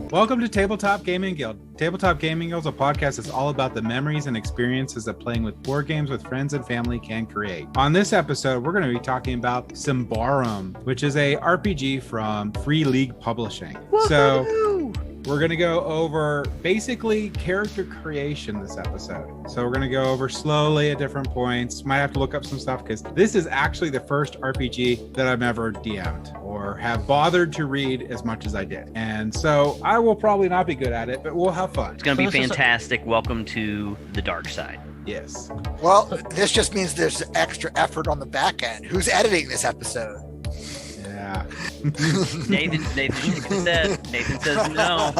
Welcome to Tabletop Gaming Guild. Tabletop Gaming Guild is a podcast that's all about the memories and experiences that playing with board games with friends and family can create. On this episode, we're going to be talking about Symbaroum, which is a RPG from Free League Publishing. Woo-hoo! So we're going to go over basically character creation this episode. So we're going to go over slowly at different points. Might have to look up some stuff because this is actually the first RPG that I've ever DM'd or have bothered to read as much as I did. And so I will probably not be good at it, but we'll have fun. It's going to be fantastic. Welcome to the dark side. Yes. Well, this just means there's extra effort on the back end. Who's editing this episode? Yeah. Nathan said. Nathan says no.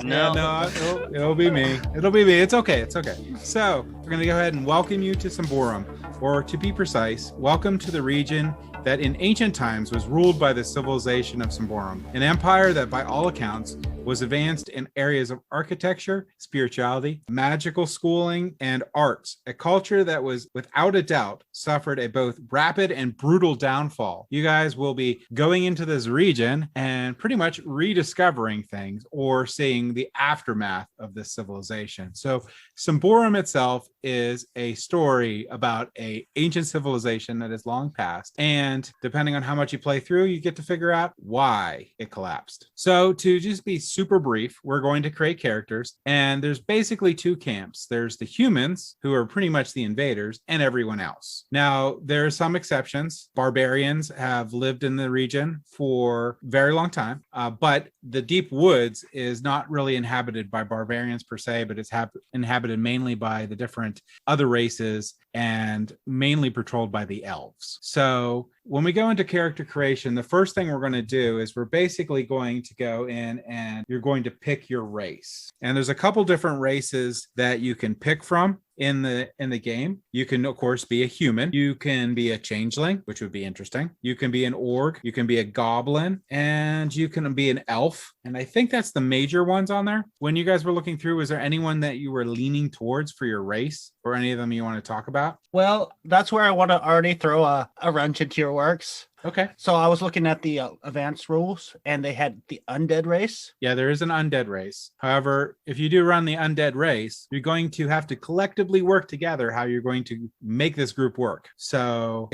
No. Yeah, no, it'll be me. It'll be me. It's okay. It's okay. So we're going to go ahead and welcome you to Symbaroum, or to be precise, welcome to the region that in ancient times was ruled by the civilization of Symbaroum, an empire that by all accounts was advanced in areas of architecture, spirituality, magical schooling, and arts, a culture that was without a doubt suffered a both rapid and brutal downfall. You guys will be going into this region and pretty much rediscovering things or seeing the aftermath of this civilization. So Symbaroum itself is a story about an ancient civilization that is long past, and depending on how much you play through, you get to figure out why it collapsed. So to just be super brief, we're going to create characters, and there's basically two camps. There's the humans, who are pretty much the invaders, and everyone else. Now, there are some exceptions. Barbarians have lived in the region for a very long time, but the deep woods is not really inhabited by barbarians per se, but it's inhabited mainly by the different other races and mainly patrolled by the elves. So when we go into character creation, the first thing we're going to do is we're basically going to go in and you're going to pick your race. And there's a couple different races that you can pick from in the game. You can, of course, be a human. You can be a changeling, which would be interesting. You can be an orc. You can be a goblin, and you can be an elf. And I think that's the major ones on there. When you guys were looking through, was there anyone that you were leaning towards for your race, or any of them you want to talk about? Well, that's where I want to already throw a wrench into your works. Okay. So I was looking at the advanced rules, and they had the undead race. Yeah, there is an undead race. However, if you do run the undead race, you're going to have to collectively work together how you're going to make this group work. So,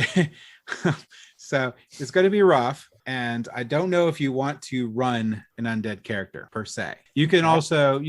so it's going to be rough. And I don't know if you want to run an undead character per se. You can also,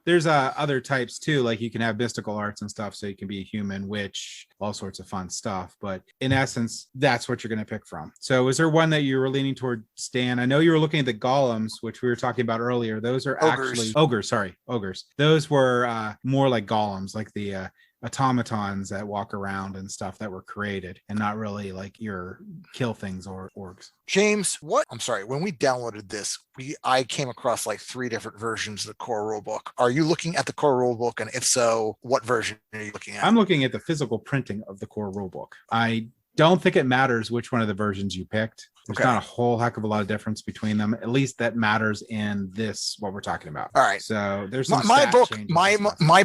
there's other types too, like you can have mystical arts and stuff, so you can be a human, witch, all sorts of fun stuff. But in essence, that's what you're going to pick from. So is there one that you were leaning toward, Stan? I know you were looking at the golems, which we were talking about earlier. Those are actually ogres. Those were more like golems, like the automatons that walk around and stuff that were created, and not really like your kill things or orcs. James, when we downloaded this, I came across like 3 different versions of the core rulebook. Are you looking at the core rulebook? And if so, what version are you looking at? I'm looking at the physical printing of the core rulebook. I don't think it matters which one of the versions you picked. There's not a whole heck of a lot of difference between them. At least that matters in this, what we're talking about. All right. So there's some my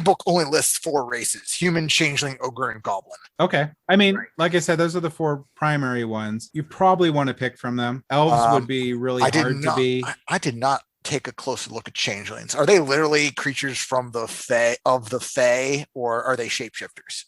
book only lists 4 races: human, changeling, ogre, and goblin. Okay. I mean, like I said, those are the 4 primary ones. You probably want to pick from them. Elves would be really hard to be. I did not take a closer look at changelings. Are they literally creatures from the Fae, or are they shapeshifters?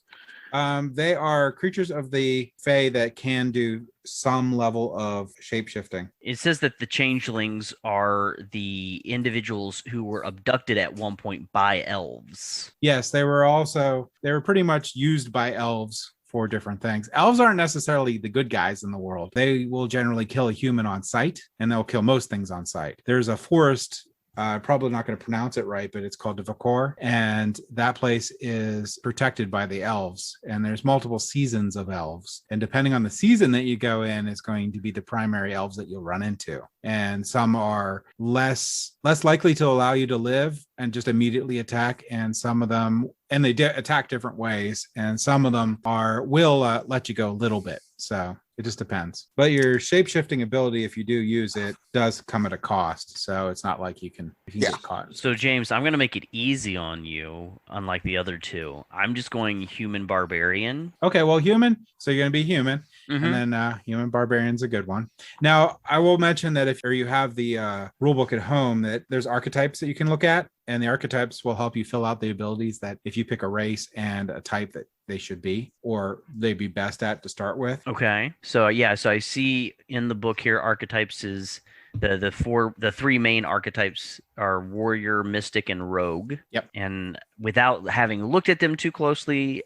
They are creatures of the Fae that can do some level of shapeshifting. It says that the changelings are the individuals who were abducted at one point by elves. Yes, they were pretty much used by elves for different things. Elves aren't necessarily the good guys in the world. They will generally kill a human on sight, and they'll kill most things on sight. There's a forest, probably not going to pronounce it right, but it's called Devakor, and that place is protected by the elves, and there's multiple seasons of elves, and depending on the season that you go in is going to be the primary elves that you'll run into. And some are less likely to allow you to live and just immediately attack, and some of them, and they attack different ways, and some of them will let you go a little bit. So it just depends. But your shape-shifting ability, if you do use it, does come at a cost. So it's not like you can get caught. So James, I'm going to make it easy on you, unlike the other 2. I'm just going human barbarian. Okay, well, human. So you're going to be human. And then human barbarian's a good one. Now, I will mention that if you have the rulebook at home, that there's archetypes that you can look at, and the archetypes will help you fill out the abilities that if you pick a race and a type that they should be, or they'd be best at to start with. Okay. So so I see in the book here, archetypes is the three main archetypes are warrior, mystic, and rogue. Yep. And without having looked at them too closely,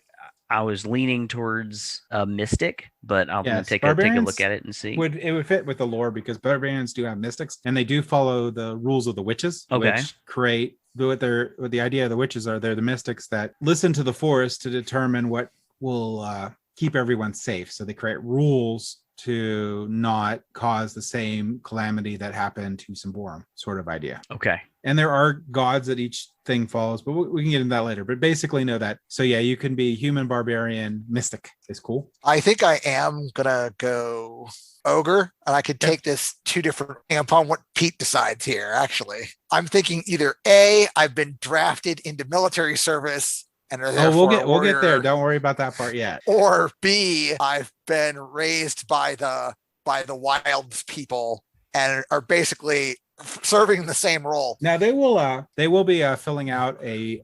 I was leaning towards mystic, but I'm going to take a look at it and see. It would fit with the lore because barbarians do have mystics, and they do follow the rules of the witches, which create what the idea of the witches are. They're the mystics that listen to the forest to determine what will keep everyone safe. So they create rules to not cause the same calamity that happened to Symbaroum, sort of idea. Okay. And there are gods that each thing follows, but we can get into that later. But basically know that. So yeah, you can be human, barbarian, mystic is cool. I think I am gonna go ogre, and I could take this two different upon what Pete decides here. Actually, I'm thinking either A, I've been drafted into military service and we'll get there. Don't worry about that part yet. Or B, I've been raised by the wild people and are basically serving the same role. Now they will be filling out a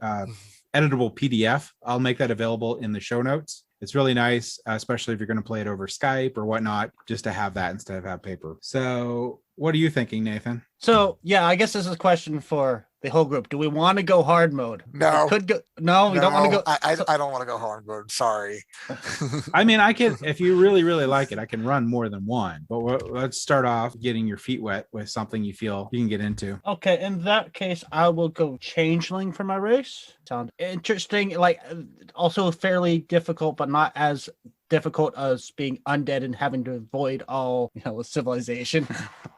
editable PDF. I'll make that available in the show notes. It's really nice, especially if you're going to play it over Skype or whatnot, just to have that instead of have paper. So what are you thinking, Nathan? So yeah, I guess this is a question for the whole group. Do we want to go hard mode? No. We don't want to go. I don't want to go hard mode. Sorry. I mean, I can, if you really, really like it, I can run more than one. But let's start off getting your feet wet with something you feel you can get into. Okay, in that case, I will go changeling for my race. Sounds interesting. Like, also fairly difficult, but not as difficult as being undead and having to avoid all civilization.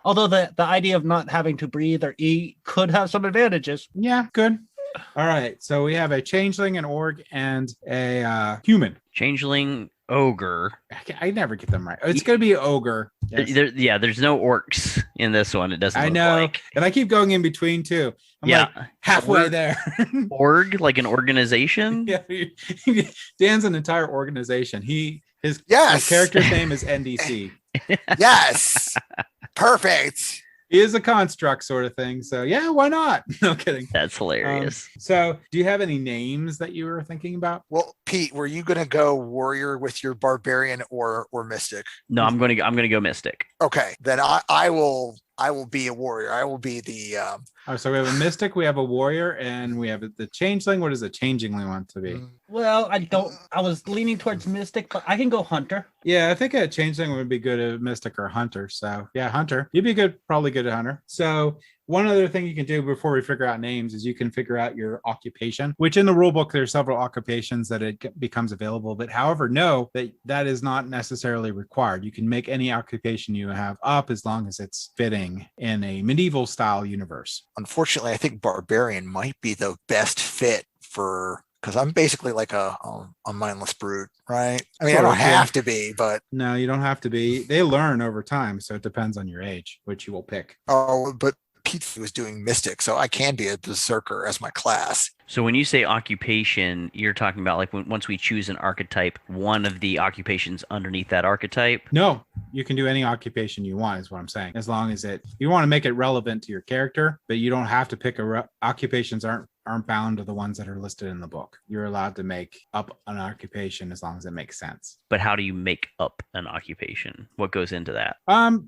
Although the idea of not having to breathe or eat could have some advantages. Yeah, good. All right, so we have a changeling, an orc, and a human. Changeling, ogre. I never get them right. It's going to be ogre. Yes. There's no orcs in this one. It doesn't. I know, like. And I keep going in between too. I'm like halfway there. Org, like an organization. Yeah, Dan's an entire organization. His character's name is NDC. Yes, perfect. He is a construct sort of thing. So yeah, why not? No kidding. That's hilarious. So do you have any names that you were thinking about? Well, Pete, were you going to go warrior with your barbarian or mystic? No, I'm going to go mystic. Okay, then I will be a warrior. I will be the so we have a mystic, we have a warrior, and we have the changeling. What does a changeling want to be? Well, I was leaning towards mystic, but I can go hunter. Yeah, I think a changeling would be good at mystic or hunter. So yeah, hunter. You'd be probably good at hunter. So one other thing you can do before we figure out names is you can figure out your occupation, which in the rule book, there's several occupations that it becomes available. But however, know that is not necessarily required. You can make any occupation you have up as long as it's fitting in a medieval style universe. Unfortunately, I think barbarian might be the best fit because I'm basically like a mindless brute, right? I mean, I don't have to be, but... No, you don't have to be. They learn over time, so it depends on your age, which you will pick. Oh, but Pete was doing mystic, so I can be a berserker as my class. So when you say occupation, you're talking about like once we choose an archetype, one of the occupations underneath that archetype? No, you can do any occupation you want is what I'm saying. As long as you want to make it relevant to your character, but you don't have to pick occupations aren't bound to the ones that are listed in the book. You're allowed to make up an occupation as long as it makes sense. But how do you make up an occupation? What goes into that?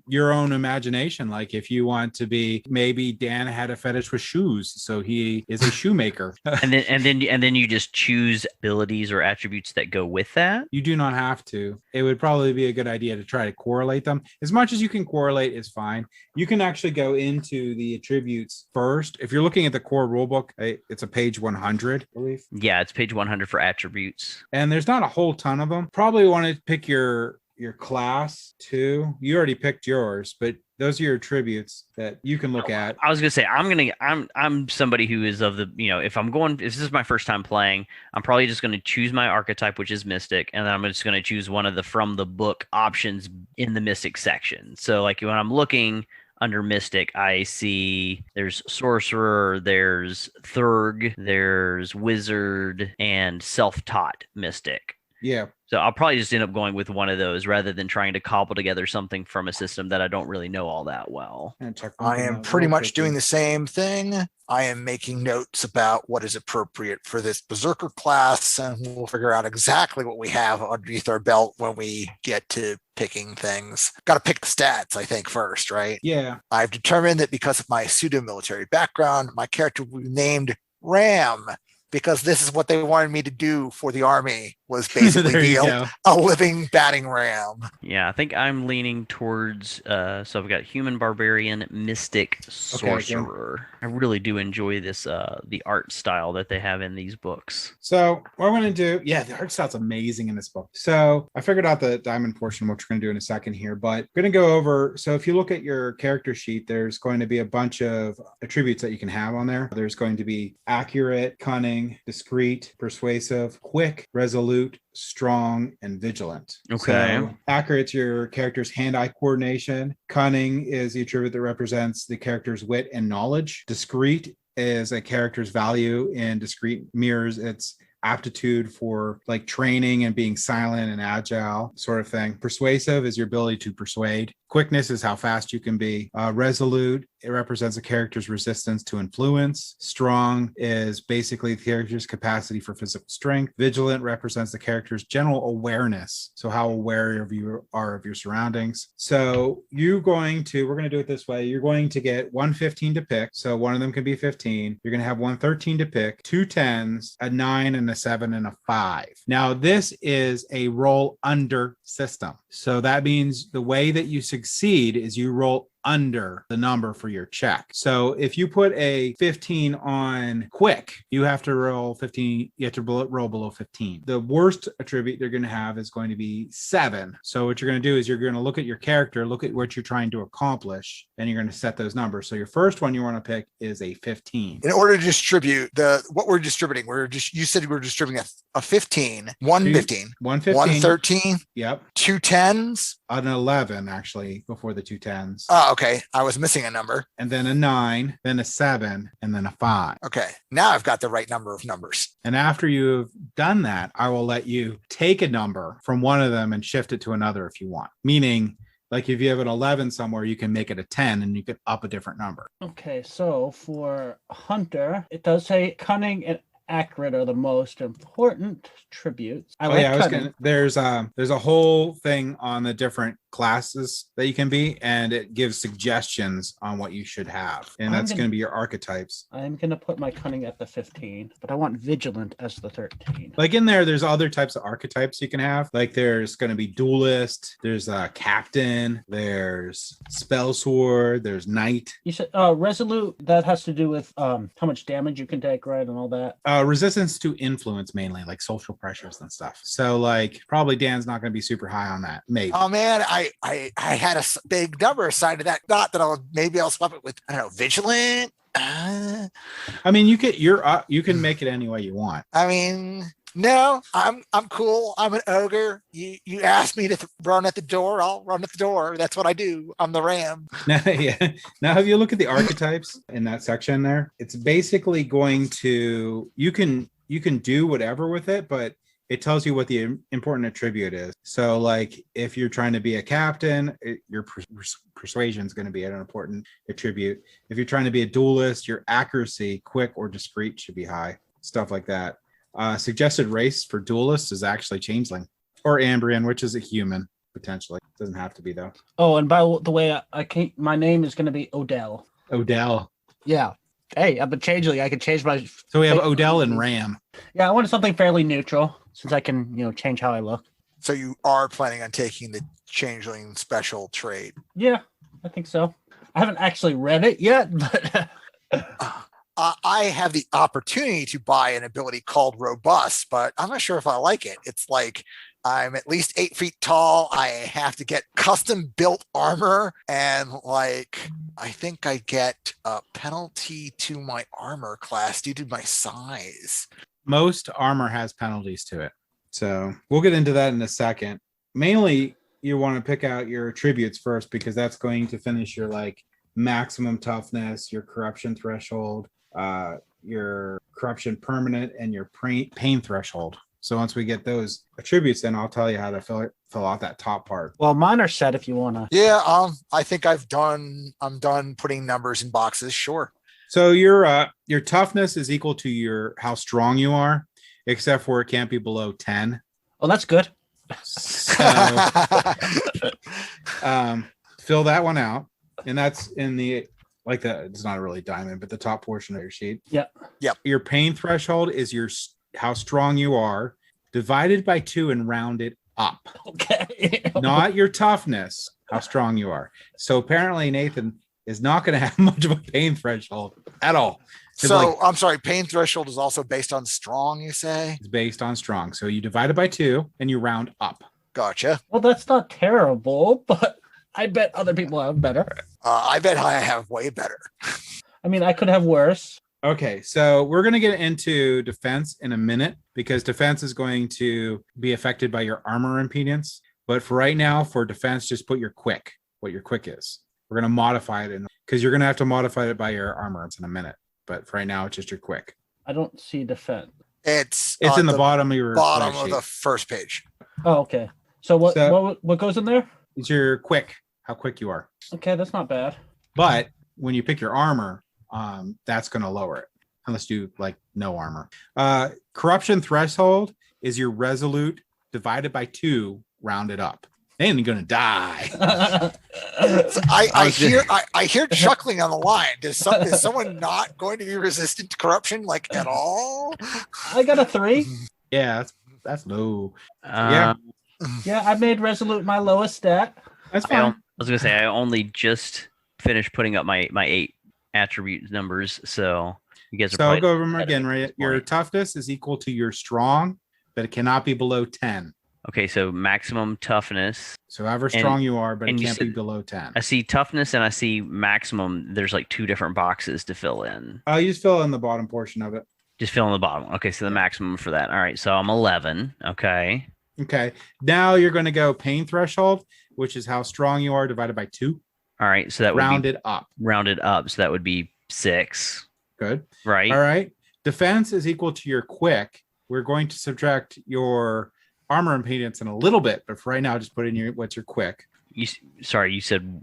Your own imagination. Like if you want to be, maybe Dan had a fetish with shoes, so he is a shoemaker. and then you just choose abilities or attributes that go with that? You do not have to. It would probably be a good idea to try to correlate them. As much as you can correlate is fine. You can actually go into the attributes first. If you're looking at the core rulebook, it's a page 100, I believe. Yeah, it's page 100 for attributes. And there's not a whole ton of them. Probably want to pick your class too. You already picked yours, but those are your attributes that you can look at. I was gonna say I'm somebody who is of the if this is my first time playing, I'm probably just gonna choose my archetype, which is mystic, and then I'm just gonna choose one of the from the book options in the mystic section. So like when I'm looking under mystic, I see there's sorcerer, there's thurg, there's wizard, and self-taught mystic. Yeah. So I'll probably just end up going with one of those rather than trying to cobble together something from a system that I don't really know all that well. I am pretty much doing the same thing. I am making notes about what is appropriate for this Berserker class, and we'll figure out exactly what we have underneath our belt when we get to picking things. Got to pick the stats, I think, first, right? Yeah. I've determined that because of my pseudo-military background, my character will be named Ram, because this is what they wanted me to do for the army, was basically be a living batting ram. Yeah, I think I'm leaning towards, so I've got human, barbarian, mystic, sorcerer. I really do enjoy this, the art style that they have in these books. So what I'm going to do, the art style's amazing in this book. So I figured out the diamond portion, which we're going to do in a second here, but I'm going to go over, so if you look at your character sheet, there's going to be a bunch of attributes that you can have on there. There's going to be accurate, cunning, discreet, persuasive, quick, resolute, strong, and vigilant. Okay. So accurate's your character's hand-eye coordination. Cunning is the attribute that represents the character's wit and knowledge. Discreet is a character's value, and discreet mirrors its aptitude for like training and being silent and agile sort of thing. Persuasive is your ability to persuade. Quickness is how fast you can be. Resolute, it represents a character's resistance to influence. Strong is basically the character's capacity for physical strength. Vigilant represents the character's general awareness. So how aware of you are of your surroundings. So we're going to do it this way. You're going to get 115 to pick. So one of them can be 15. You're going to have 113 to pick, 2 10s, a 9 and a 7 and a 5. Now this is a roll under system. So that means the way that you succeed is you roll under the number for your check. So if you put a 15 on quick, you have to roll 15. You have to roll below 15. The worst attribute they're going to have is going to be 7. So what you're going to do is you're going to look at your character, look at what you're trying to accomplish, and you're going to set those numbers. So your first one you want to pick is a 15. In order to distribute what we're distributing, you said we're distributing a 15, 115, 113, yep, 2 10s, an 11 actually before the 2 10s. Oh, okay. I was missing a number. And then a 9, then a 7, and then a 5. Okay. Now I've got the right number of numbers. And after you've done that, I will let you take a number from one of them and shift it to another if you want. Meaning, like if you have an 11 somewhere, you can make it a 10 and you can up a different number. Okay, so for Hunter, it does say cunning and accurate are the most important tributes. There's a whole thing on the different classes that you can be, and it gives suggestions on what you should have, and that's going to be your archetypes. I'm going to put my cunning at the 15, but I want vigilant as the 13. Like in there's other types of archetypes you can have. Like there's going to be duelist, there's a captain, there's spell sword, there's knight. You said resolute, that has to do with how much damage you can take, right, and all that. Resistance to influence, mainly like social pressures and stuff. So like probably Dan's not going to be super high on that. Maybe. Oh man, I had a big number assigned to that. Not that I'll swap it with, I don't know, vigilant. I mean, you can make it any way you want. I mean, no, I'm cool. I'm an ogre. You asked me to run at the door, I'll run at the door. That's what I do. I'm the ram. Now, if you look at the archetypes in that section there, it's basically going to you can do whatever with it, but it tells you what the important attribute is. So like if you're trying to be a captain, your persuasion is going to be an important attribute. If you're trying to be a duelist, your accuracy, quick or discreet should be high. Stuff like that. Suggested race for duelists is actually changeling or Ambrian, which is a human potentially. Doesn't have to be though. Oh, and by the way, my name is going to be Odell. Odell. Yeah. Hey, I'm a changeling. I can change my. So we have Odell and Ram. Yeah, I wanted something fairly neutral since I can, change how I look. So you are planning on taking the changeling special trait? Yeah, I think so. I haven't actually read it yet, but I have the opportunity to buy an ability called Robust, but I'm not sure if I like it. It's like I'm at least 8 feet tall. I have to get custom built armor, and like I think I get a penalty to my armor class due to my size. Most armor has penalties to it. So we'll get into that in a second. Mainly, you want to pick out your attributes first because that's going to finish your like maximum toughness, your corruption threshold, your corruption permanent, and your pain threshold. So once we get those attributes, then I'll tell you how to fill out that top part. Well, mine are set if you want to. Yeah, I think I'm done putting numbers in boxes. Sure. So your toughness is equal to how strong you are, except for it can't be below 10. Oh, that's good. So fill that one out, and that's in the it's not really diamond, but the top portion of your sheet. Yep. Your pain threshold is how strong you are divided by 2 and rounded up. Okay. Not your toughness, how strong you are. So apparently Nathan is not going to have much of a pain threshold at all. So I'm sorry, pain threshold is also based on strong, you say? It's based on strong. So you divide it by 2 and you round up. Gotcha. Well, that's not terrible, but I bet other people have better. I bet I have way better. I mean, I could have worse. Okay, so we're going to get into defense in a minute because defense is going to be affected by your armor impedance. But for right now, for defense, just put what your quick is. We're going to modify it because you're going to have to modify it by your armor in a minute. But for right now, it's just your quick. I don't see defense. It's in the bottom of your the first page. Oh, okay. So what goes in there? It's your quick, how quick you are. Okay, that's not bad. But when you pick your armor, that's going to lower it unless you like no armor. Corruption threshold is your resolute divided by 2 rounded up. They ain't gonna die. So I hear chuckling on the line. Is someone not going to be resistant to corruption at all? I got a 3. Yeah, that's low. Yeah, I made resolute my lowest stat. That's fine. I was gonna say I only just finished putting up my 8 attribute numbers, so you guys are. So I'll go over them again. Right, your toughness is equal to your strong, but it cannot be below 10. Okay, so maximum toughness. So however strong you are, but it can't be below 10. I see toughness and I see maximum. There's 2 different boxes to fill in. You just fill in the bottom portion of it. Just fill in the bottom. Okay, so the maximum for that. All right, so I'm 11. Okay. Okay. Now you're going to go pain threshold, which is how strong you are divided by 2. All right, so that would rounded up. Rounded up, so that would be 6. Good. Right. All right. Defense is equal to your quick. We're going to subtract your armor impedance in a little bit, but for right now, just put in what's your quick. You said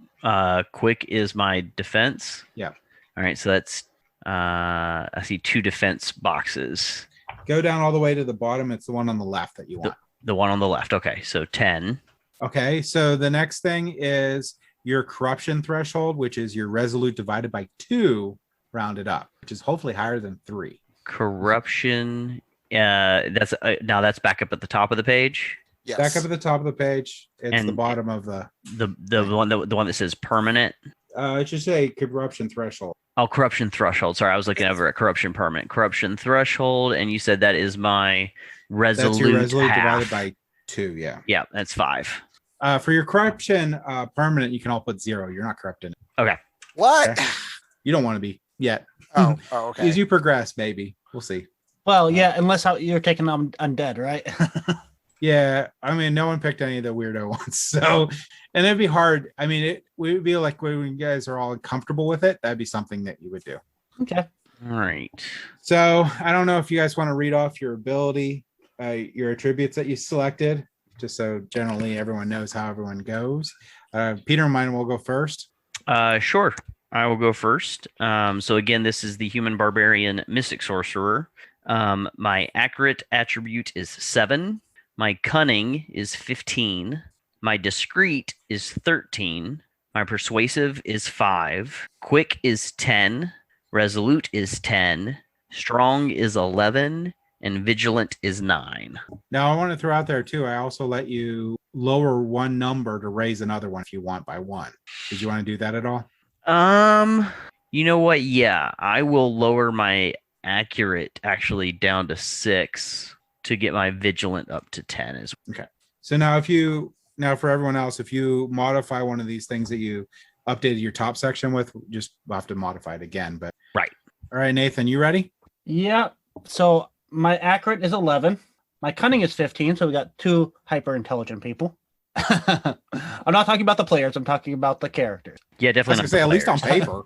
quick is my defense? Yeah. All right, so that's I see 2 defense boxes. Go down all the way to the bottom. It's the one on the left that you want. The one on the left. Okay, so 10. Okay, so the next thing is your corruption threshold, which is your resolute divided by 2 rounded up, which is hopefully higher than 3. Corruption. That's now that's back up at the top of the page. Yes. Back up at the top of the page. It's the bottom of the one that says permanent. It should say corruption threshold. Oh, corruption threshold. Sorry, I was looking over at corruption permanent. Corruption threshold, and you said that is my resolute. That's your resolute divided by 2. Yeah. Yeah, that's 5. For your corruption permanent, you can all put 0. You're not corrupted. Okay. What? Okay. You don't want to be yet. Oh, okay. As you progress, maybe we'll see. Well, yeah, unless you're taking undead, right? Yeah, I mean, no one picked any of the weirdo ones, so and it'd be hard. I mean, it would be like when you guys are all comfortable with it, that'd be something that you would do. Okay. All right. So I don't know if you guys want to read off your ability, your attributes that you selected, just so generally everyone knows how everyone goes. Peter and mine will go first. Sure. I will go first. So again, this is the human barbarian mystic sorcerer. My accurate attribute is 7. My cunning is 15. My discreet is 13. My persuasive is 5. Quick is 10. Resolute is 10. Strong is 11. And vigilant is 9. Now I want to throw out there too. I also let you lower one number to raise another one if you want by 1. Did you want to do that at all? You know what? Yeah, I will lower my accurate actually down to 6 to get my vigilant up to 10 as well. Okay. So now for everyone else, if you modify one of these things that you updated your top section with, just have to modify it again. But right. All right, Nathan, you ready? Yeah. So my accurate is 11. My cunning is 15. So we got 2 hyper intelligent people. I'm not talking about the players. I'm talking about the characters. Yeah, definitely. I was gonna say, at least on paper.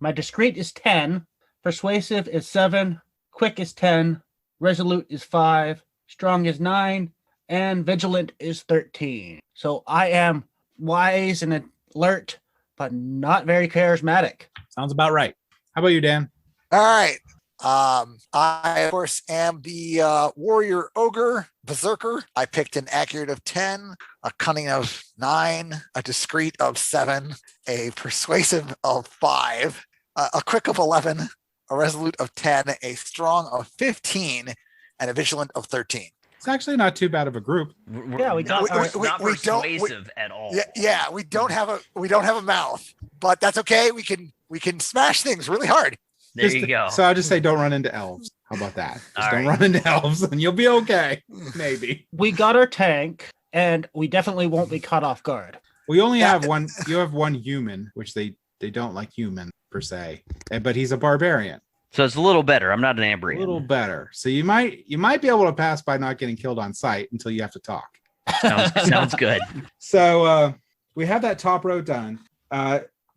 My discreet is 10. Persuasive is 7. Quick is 10. Resolute is 5, Strong is 9, and Vigilant is 13. So I am wise and alert, but not very charismatic. Sounds about right. How about you, Dan? All right. I, of course, am the warrior ogre, Berserker. I picked an accurate of 10, a cunning of 9, a discreet of 7, a persuasive of 5, a quick of 11, a resolute of 10, a strong of 15, and a vigilant of 13. It's actually not too bad of a group. Yeah, we got not persuasive at all. Yeah, we don't have a mouth, but that's okay. We can smash things really hard. There you go. So I'll just say don't run into elves. How about that? Just All don't right. run into elves and you'll be okay. Maybe. We got our tank, and we definitely won't be caught off guard. We only have one. You have one human, which they don't like human per se, but he's a barbarian. So it's a little better. I'm not an A Ambrian. little better. So you might be able to pass by not getting killed on sight until you have to talk. Sounds good. So we have that top row done.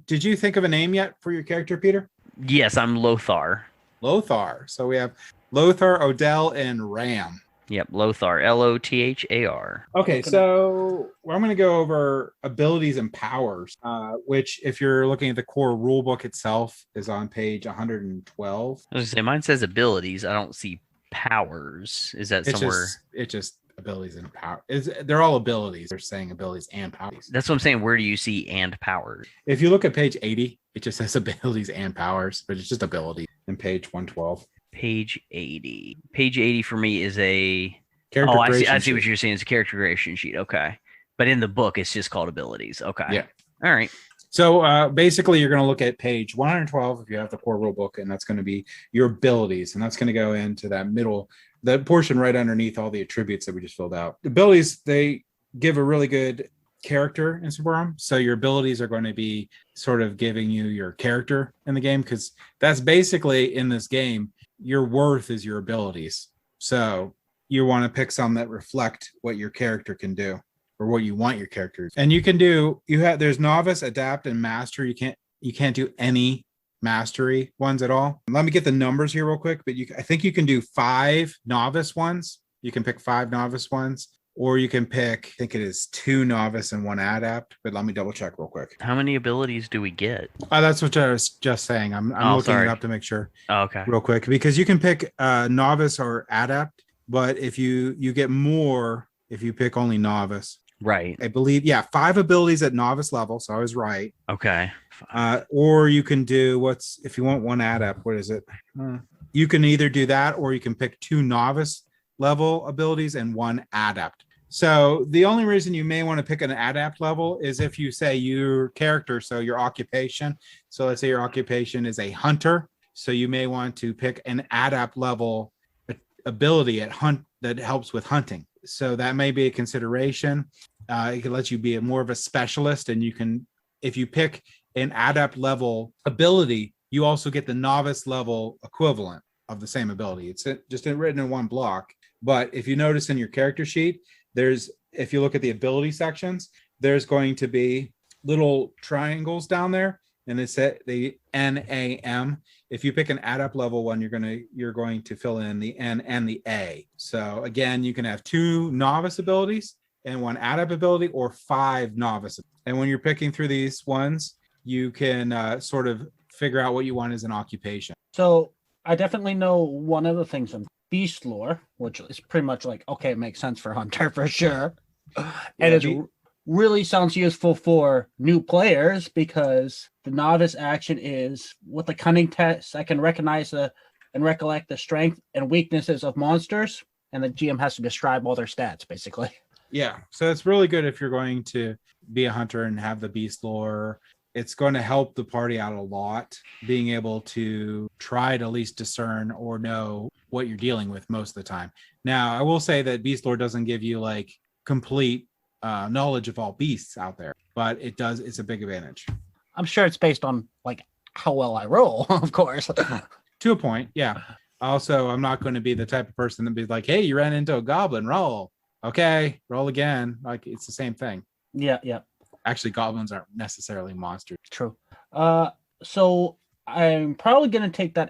Did you think of a name yet for your character, Peter? Yes, I'm Lothar. Lothar. So we have Lothar, Odell, and Ram. Yep, Lothar. Lothar. Okay, so I'm going to go over abilities and powers, which, if you're looking at the core rulebook itself, is on page 112. I was going to say, mine says abilities. I don't see powers. Is that somewhere? It's just abilities and power. They're all abilities. They're saying abilities and powers. That's what I'm saying. Where do you see and powers? If you look at page 80, it just says abilities and powers, but it's just abilities in page 112. Page 80. Page 80 for me is a... Character I creation see what sheet. you're saying. It's a character creation sheet. Okay. But in the book, it's just called abilities. Okay. Yeah. All right. So basically, you're going to look at page 112 if you have the core rulebook, and that's going to be your abilities, and that's going to go into that middle, the portion right underneath all the attributes that we just filled out. Abilities, they give a really good character in Symbaroum. So your abilities are going to be sort of giving you your character in the game, because that's basically in this game, your worth is your abilities. So you want to pick some that reflect what your character can do, or what you want your character. And you can do, there's novice, adapt, and master. You can't do any mastery ones at all. Let me get the numbers here real quick, but I think you can do 5 novice ones. You can pick 5 novice ones, or you can pick, I think it is 2 novice and 1 adapt, but let me double check real quick. How many abilities do we get? That's what I was just saying. I'm looking sorry. it up to make sure Oh, okay. real quick, because you can pick novice or adapt, but if you get more if you pick only novice. Right. I believe, 5 abilities at novice level, so I was right. Okay. Or you can do if you want 1 adept, what is it? You can either do that, or you can pick 2 novice level abilities and 1 adept. So the only reason you may want to pick an adept level is if you say your character, so your occupation. So let's say your occupation is a hunter. So you may want to pick an adept level ability at hunt that helps with hunting. So that may be a consideration. It can let you be more of a specialist, and you can, if you pick an adept level ability, you also get the novice level equivalent of the same ability. It's just written in one block. But if you notice in your character sheet, if you look at the ability sections, there's going to be little triangles down there, and it's the NAM. If you pick an adept level one, you're going to fill in the N and the A. So again, you can have 2 novice abilities and 1 adept ability, or 5 novice. And when you're picking through these ones, you can sort of figure out what you want as an occupation. So I definitely know one of the things in beast lore, which is pretty much like, okay, it makes sense for hunter for sure. And it really sounds useful for new players, because the novice action is with the cunning test, I can recognize and recollect the strength and weaknesses of monsters, and the GM has to describe all their stats, basically. Yeah, so it's really good if you're going to be a hunter and have the beast lore. It's going to help the party out a lot, being able to try to at least discern or know what you're dealing with most of the time. Now, I will say that beast lore doesn't give you like complete knowledge of all beasts out there, but it's a big advantage. I'm sure it's based on like how well I roll, of course. To a point, yeah. Also, I'm not going to be the type of person that be like, hey, you ran into a goblin, roll. Okay, roll again. Like, it's the same thing. Yeah. Actually, goblins aren't necessarily monsters. True. So I'm probably going to take that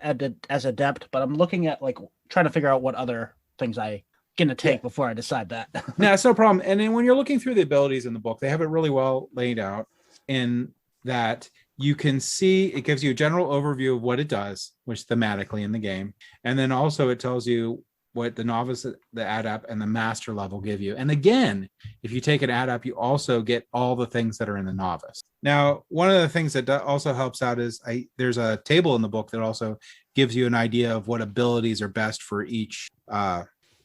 as adept, but I'm looking at like trying to figure out what other things I going to take before I decide that. No, it's no problem. And then when you're looking through the abilities in the book, they have it really well laid out in that you can see it gives you a general overview of what it does, which thematically in the game. And then also it tells you what the novice, the adept, and the master level give you. And again, if you take an adept, you also get all the things that are in the novice. Now, one of the things that also helps out is there's a table in the book that also gives you an idea of what abilities are best for each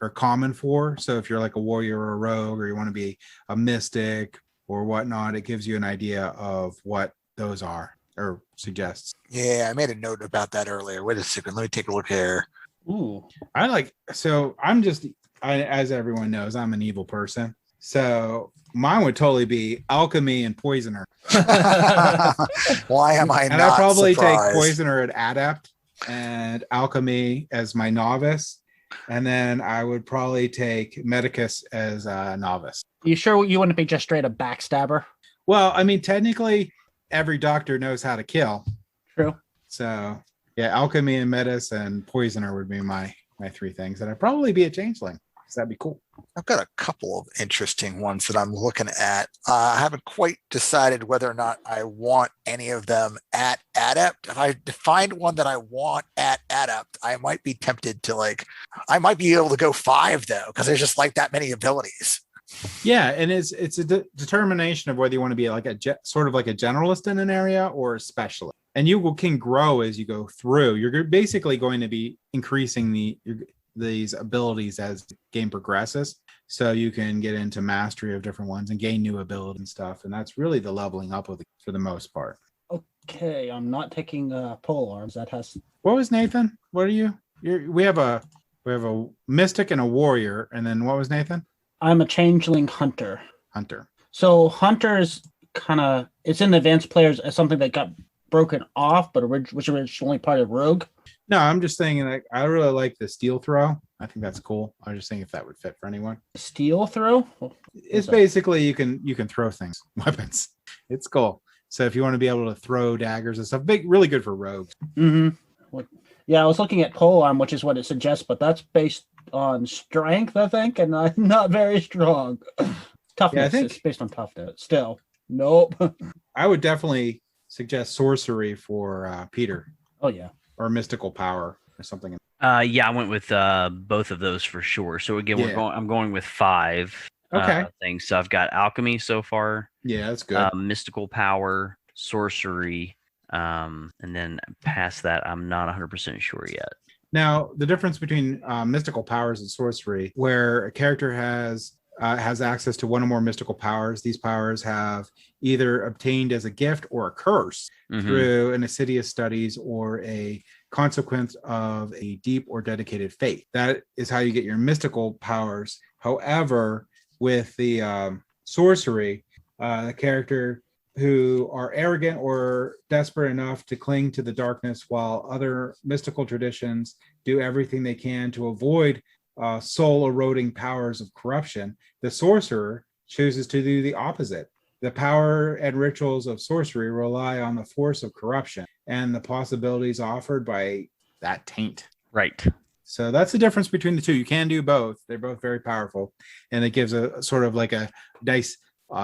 or common for. So if you're like a warrior or a rogue, or you want to be a mystic or whatnot, it gives you an idea of what those are or suggests. Yeah, I made a note about that earlier. Wait a second. Let me take a look here. Ooh. As everyone knows, I'm an evil person. So mine would totally be alchemy and poisoner. Why am I and not I'd probably surprised? take poisoner at adept and alchemy as my novice. And then I would probably take medicus as a novice. You sure you wouldn't be just straight a backstabber? Well, I mean, technically, every doctor knows how to kill. True. So, yeah, alchemy and medicus and poisoner would be my three things. And I'd probably be a changeling. So that'd be cool. I've got a couple of interesting ones that I'm looking at. I haven't quite decided whether or not I want any of them at adept. If I find one that I want at adept, I might be tempted to I might be able to go 5 though, because there's just like that many abilities. Yeah, and it's a determination of whether you want to be like sort of like a generalist in an area or a specialist. And you can grow as you go through. You're basically going to be increasing these abilities as the game progresses, so you can get into mastery of different ones and gain new ability and stuff. And that's really the leveling up of for the most part. Okay, I'm not taking pole arms. That has. What was Nathan? What are you? We have a mystic and a warrior, and then what was Nathan? I'm a changeling hunter. Hunter. So hunter is it's in the advanced players as something that got broken off, but was originally part of rogue. No, I'm just saying I really like the steel throw. I think that's cool. I was just saying if that would fit for anyone. Steel throw? It's basically you can throw things, weapons. It's cool. So if you want to be able to throw daggers and stuff, really good for rogues. Mm-hmm. Yeah, I was looking at pole arm, which is what it suggests, but that's based on strength, I think, and I'm not very strong. Toughness is based on toughness. Still, nope. I would definitely suggest sorcery for Peter. Oh yeah. Or mystical power or something. Yeah, I went with both of those for sure. So again, I'm going with 5 things. So I've got alchemy so far. Yeah, that's good. Mystical power, sorcery, and then past that, I'm not 100% sure yet. Now, the difference between mystical powers and sorcery, where a character has access to one or more mystical powers, these powers have either obtained as a gift or a curse through an assiduous studies or a consequence of a deep or dedicated faith. That is how you get your mystical powers. However, with the sorcery, the character who are arrogant or desperate enough to cling to the darkness, while other mystical traditions do everything they can to avoid soul-eroding powers of corruption, the sorcerer chooses to do the opposite. The power and rituals of sorcery rely on the force of corruption and the possibilities offered by that taint. Right. So that's the difference between the two. You can do both. They're both very powerful, and it gives a sort of like a nice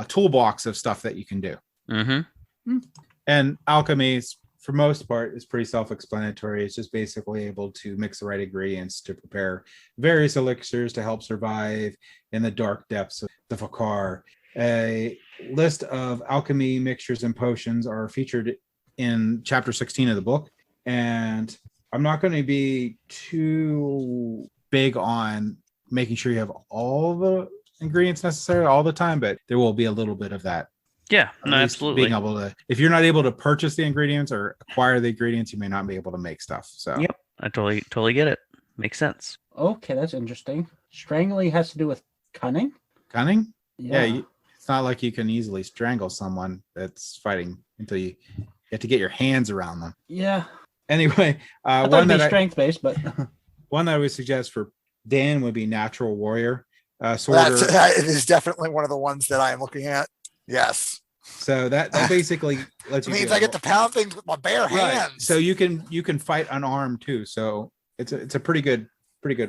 toolbox of stuff that you can do. Mm-hmm. And alchemy, for most part, is pretty self-explanatory. It's just basically able to mix the right ingredients to prepare various elixirs to help survive in the dark depths of the Fakar. A list of alchemy mixtures and potions are featured in chapter 16 of the book, and I'm not going to be too big on making sure you have all the ingredients necessary all the time, but there will be a little bit of that. Yeah, no, absolutely. Being able to, if you're not able to purchase the ingredients or acquire the ingredients, you may not be able to make stuff. So yep, I totally get it. Makes sense. Okay, that's interesting. Strangling has to do with cunning. Cunning? Yeah. It's not like you can easily strangle someone that's fighting until you have to get your hands around them. Yeah. Anyway, one that strength based, but one that I would suggest for Dan would be natural warrior. That is definitely one of the ones that I am looking at. Yes. So that basically lets It you means I get to pound things with my bare right. hands. So you can fight unarmed too. So it's a pretty good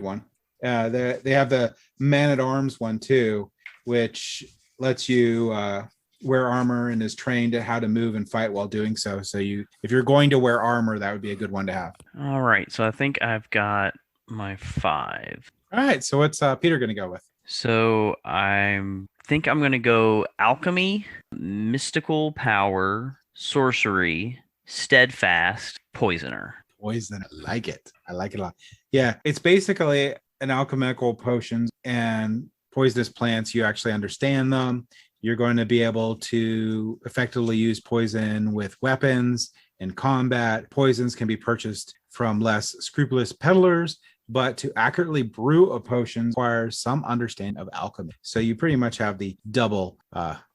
one. They have the man at arms one too, which lets you wear armor and is trained at how to move and fight while doing so. So if you're going to wear armor, that would be a good one to have. All right. So I think I've got my 5. All right. So what's Peter going to go with? So I think I'm going to go Alchemy, Mystical Power, Sorcery, Steadfast, Poisoner. Poison. I like it. I like it a lot. Yeah. It's basically an alchemical potions and poisonous plants. You actually understand them. You're going to be able to effectively use poison with weapons in combat. Poisons can be purchased from less scrupulous peddlers, but to accurately brew a potion requires some understanding of alchemy. So you pretty much have the double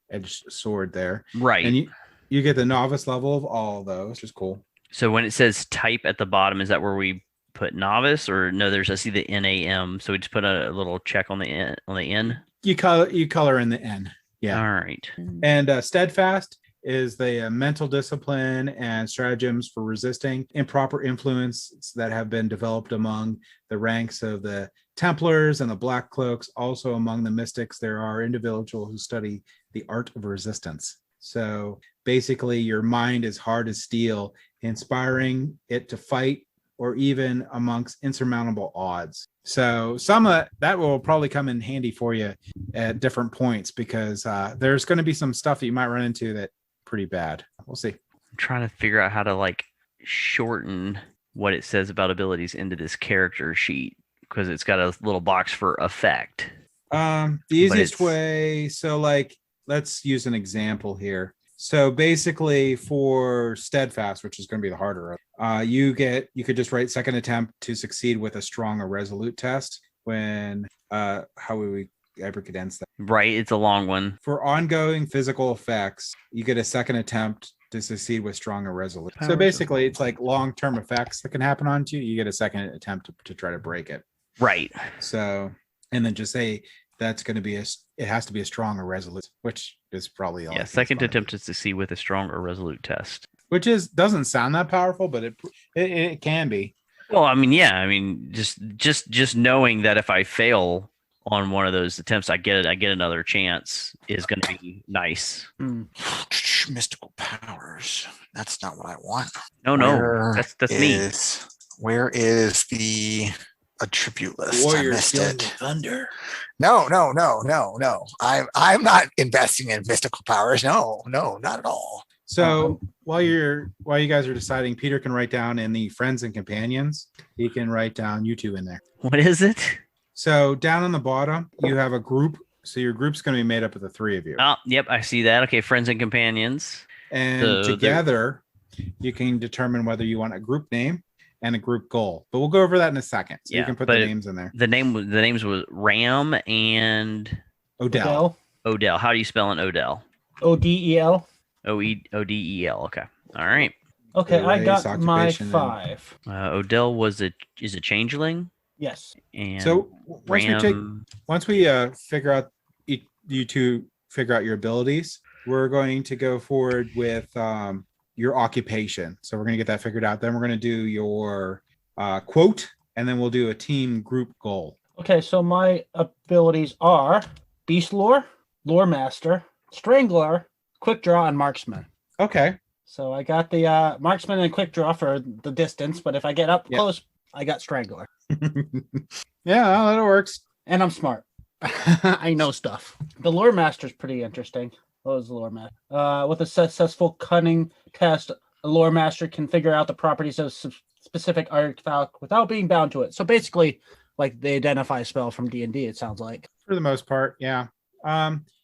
edged sword there. Right. And you get the novice level of all of those, which is cool. So when it says type at the bottom, is that where we put novice, or no? I see the NAM. So we just put a little check on the N. You color in the N. Yeah. All right. And Steadfast is the mental discipline and stratagems for resisting improper influence that have been developed among the ranks of the Templars and the Black Cloaks. Also among the mystics, there are individuals who study the art of resistance. So basically, your mind is hard as steel, inspiring it to fight or even amongst insurmountable odds. So some of that will probably come in handy for you at different points, because there's going to be some stuff that you might run into that pretty bad. We'll see. I'm trying to figure out how to shorten what it says about abilities into this character sheet, because it's got a little box for effect. The easiest way. So let's use an example here. So basically for Steadfast, which is going to be the harder, you could just write second attempt to succeed with a strong or resolute test. When how would we ever condense that? Right, it's a long one. For ongoing physical effects, you get a second attempt to succeed with strong or resolute. So basically, it's like long-term effects that can happen on you. You get a second attempt to try to break it. Right. So, and then just say that's going to be it has to be a strong or resolute, which is probably all. Yeah, second attempt to succeed with a strong or resolute test. Which doesn't sound that powerful, but it can be. Well, I mean, yeah, just knowing that if I fail on one of those attempts, I get another chance is going to be nice. Mystical powers. That's not what I want. No, that's me. Where is the attribute list? Warrior I missed it. Thunder. No. I'm not investing in mystical powers. No, not at all. So while you guys are deciding, Peter can write down in the friends and companions. He can write down you two in there. What is it? So down on the bottom, you have a group. So your group's going to be made up of the 3 of you. Oh, yep, I see that. Okay, friends and companions. And together, you can determine whether you want a group name and a group goal. But we'll go over that in a second. So you can put the names in there. The names was Ram and Odell. Odell. How do you spell an Odell? Odel. Odel. Okay. All right. Okay, I got my 5. Odell is a changeling. Yes. And so once we figure out you two figure out your abilities, we're going to go forward with your occupation. So we're going to get that figured out. Then we're going to do your quote, and then we'll do a team group goal. Okay, so my abilities are Beast Lore, Lore Master, Strangler, Quick Draw, and Marksman. Okay. So I got the Marksman and Quick Draw for the distance, but if I get up close, I got Strangler. Yeah, that works. And I'm smart. I know stuff. The Lore Master is pretty interesting. What was the Lore Master? With a successful cunning test, a Lore Master can figure out the properties of specific artifact without being bound to it. So basically, like the identify spell from D&D, it sounds like. For the most part, yeah.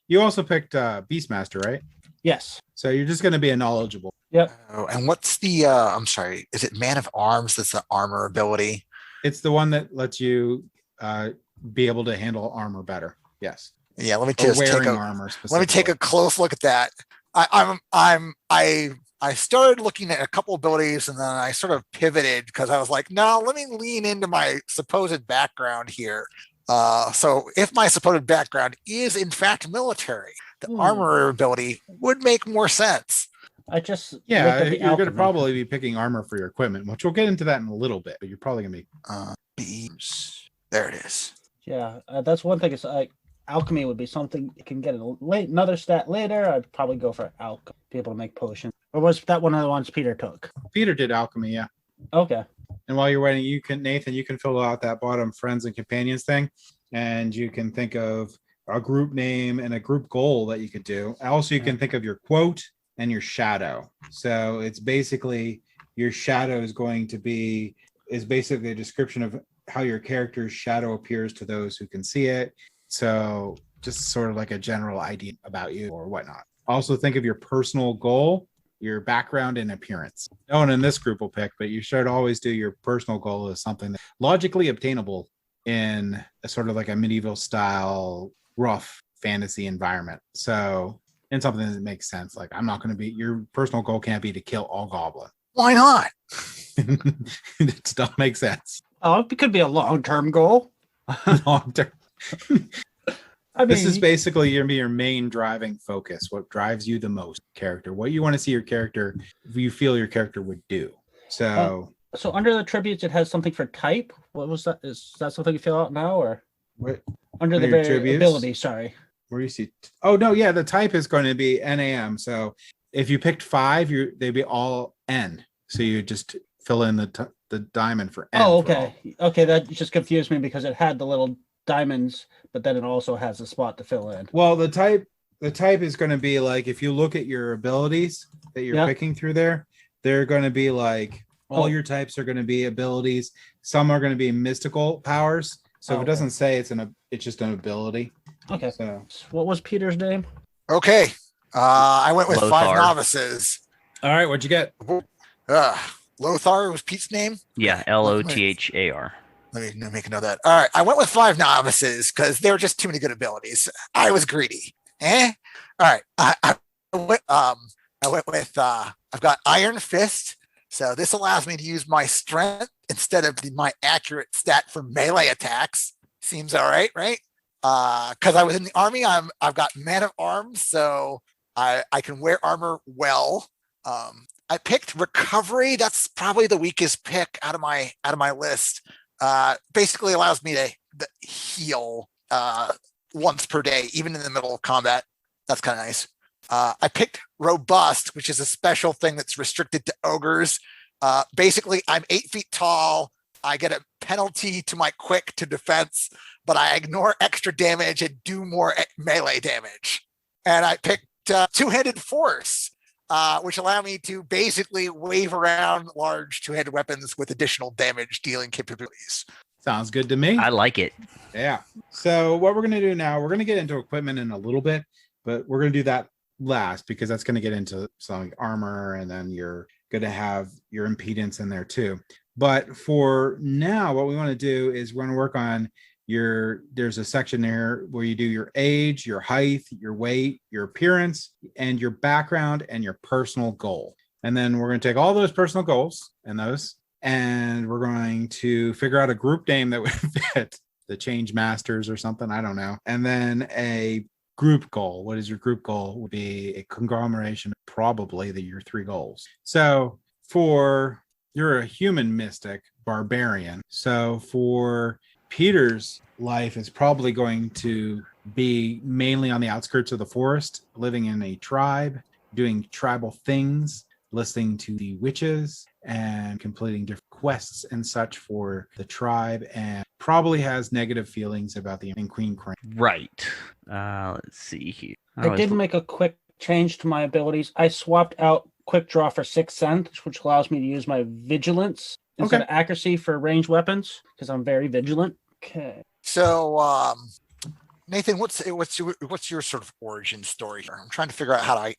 You also picked Beastmaster, right? Yes. So you're just going to be a knowledgeable. Yep. Oh, and what's the, I'm sorry, is it Man of Arms that's the armor ability? It's the one that lets you be able to handle armor better. Yes. Yeah, let me just take a close look at that. I started looking at a couple abilities and then I sort of pivoted because I was like, no, let me lean into my supposed background here. So if my supposed background is in fact military, the armor ability would make more sense. I just Yeah, looked at the you're going to alchemy. probably be picking armor for your equipment, which we'll get into that in a little bit, but you're probably going to be... Beams. There it is. Yeah, that's one thing. Is like alchemy would be something you can get another stat later. I'd probably go for alchemy, be able to make potions. Or was that one of the ones Peter took? Peter did alchemy, yeah. Okay. And while you're waiting, Nathan, you can fill out that bottom friends and companions thing, and you can think of a group name and a group goal that you could do. Also, you can think of your quote and your shadow. So it's basically your shadow is basically a description of how your character's shadow appears to those who can see it. So just sort of like a general idea about you or whatnot. Also think of your personal goal, your background and appearance. No one in this group will pick, but you should always do your personal goal as something that's logically obtainable in a sort of like a medieval style, rough fantasy environment. So in something that makes sense. Like your personal goal can't be to kill all goblins. Why not? It still makes sense. Oh, it could be a long-term goal. Long term. This is basically your main driving focus. What drives you the most, character? What you want to see your character, you feel your character would do. So under the attributes, it has something for type. What was that? Is that something you fill out now, or what? Under the ability? Sorry. Where do you see? Oh no, yeah, the type is going to be NAM. So if you picked 5, they'd be all N. So you just fill in the diamond for N. Oh, okay. Okay, that just confused me because it had the little diamonds, but then it also has a spot to fill in. Well, the type is going to be like, if you look at your abilities that you're picking through there, they're going to be like all your types are going to be abilities. Some are going to be mystical powers. So if it doesn't say it's just an ability. Okay. So what was Peter's name? Okay. I went with Lothar. 5 novices. all right, what'd you get? Lothar was Pete's name? Yeah, Lothar. Let me make a note of that. All right. I went with 5 novices because there were just too many good abilities. I was greedy. All right. I went with I've got Iron Fist. So this allows me to use my strength instead of my accurate stat for melee attacks. Seems all right, right? Because I was in the army, I've got Man of Arms, so I can wear armor well. I picked Recovery. That's probably the weakest pick out of my list. Basically allows me to heal once per day, even in the middle of combat. That's kind of nice. I picked Robust, which is a special thing that's restricted to ogres. Basically, I'm 8 feet tall. I get a penalty to my quick to defense, but I ignore extra damage and do more melee damage. And I picked Two-Handed Force, which allow me to basically wave around large two-handed weapons with additional damage dealing capabilities. Sounds good to me. I like it. Yeah. So what we're going to do now, we're going to get into equipment in a little bit, but we're going to do that last because that's going to get into some armor, and then you're going to have your impedance in there too. But for now, what we want to do is we're going to work on there's a section there where you do your age, your height, your weight, your appearance, and your background and your personal goal. And then we're going to take all those personal goals and we're going to figure out a group name that would fit, the Change Masters or something. I don't know. And then a group goal. What is your group goal? Would be a conglomeration of probably your 3 goals. So you're a human mystic barbarian. So for Peter's life is probably going to be mainly on the outskirts of the forest, living in a tribe, doing tribal things, listening to the witches, and completing different quests and such for the tribe, and probably has negative feelings about the Queen Crane. Right. Let's see here. I did make a quick change to my abilities. I swapped out Quick Draw for 6th Sense, which allows me to use my Vigilance instead of accuracy for ranged weapons because I'm very vigilant. Okay. So, Nathan, what's your sort of origin story here? I'm trying to figure out how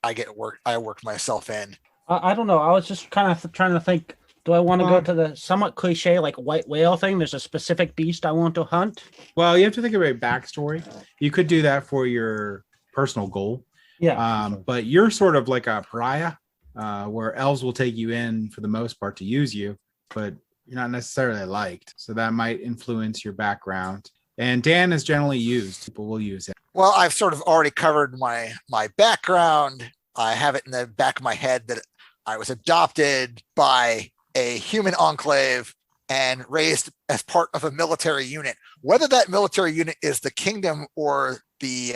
I worked myself in. I don't know. I was just kind of trying to think. Do I want to go to the somewhat cliche like white whale thing? There's a specific beast I want to hunt. Well, you have to think about backstory. You could do that for your personal goal. Yeah. But you're sort of like a pariah, where elves will take you in for the most part to use you, but you're not necessarily liked. So that might influence your background. And Dan is generally used. People will use it. Well, I've sort of already covered my background. I have it in the back of my head that I was adopted by a human enclave and raised as part of a military unit. Whether that military unit is the kingdom or the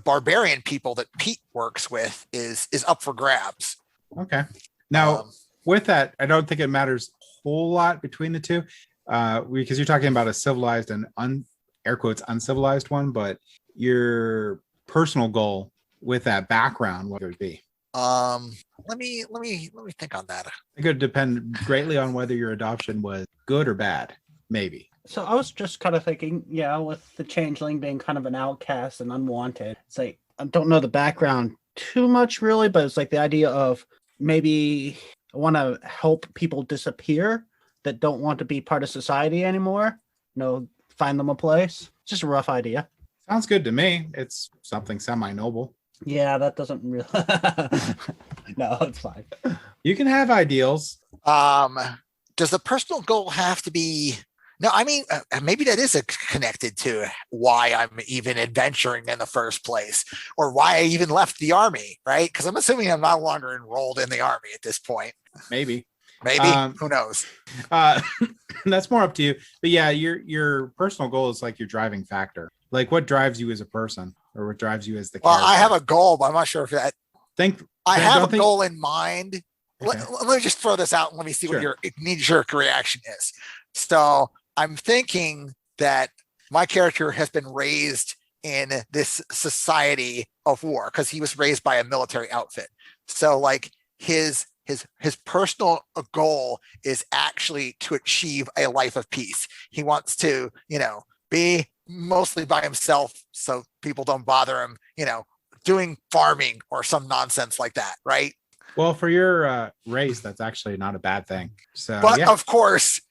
barbarian people that Pete works with is up for grabs. Okay. Now, with that, I don't think it matters a whole lot between the two, because you're talking about a civilized and air quotes uncivilized one, but your personal goal with that background, what would it be? Let me think on that. It could depend greatly on whether your adoption was good or bad, maybe. So I was just kind of thinking, with the changeling being kind of an outcast and unwanted, it's like, I don't know the background too much really, but it's like the idea of maybe I want to help people disappear that don't want to be part of society anymore. Find them a place. It's just a rough idea. Sounds good to me. It's something semi-noble. Yeah, that doesn't really. No, it's fine. You can have ideals. Does the personal goal have to be? No, I mean, maybe that is connected to why I'm even adventuring in the first place, or why I even left the army, right? Because I'm assuming I'm no longer enrolled in the army at this point. Maybe. Who knows? That's more up to you. But yeah, your personal goal is like your driving factor. Like what drives you as a person, or what drives you as the character. Well, I have a goal, but I'm not sure if that. I have a goal in mind. Okay. Let me just throw this out and let me see what your knee-jerk reaction is. So I'm thinking that my character has been raised in this society of war because he was raised by a military outfit. So like his personal goal is actually to achieve a life of peace. He wants to, be mostly by himself so people don't bother him, doing farming or some nonsense like that, right? Well, for your race, that's actually not a bad thing. So, but of course,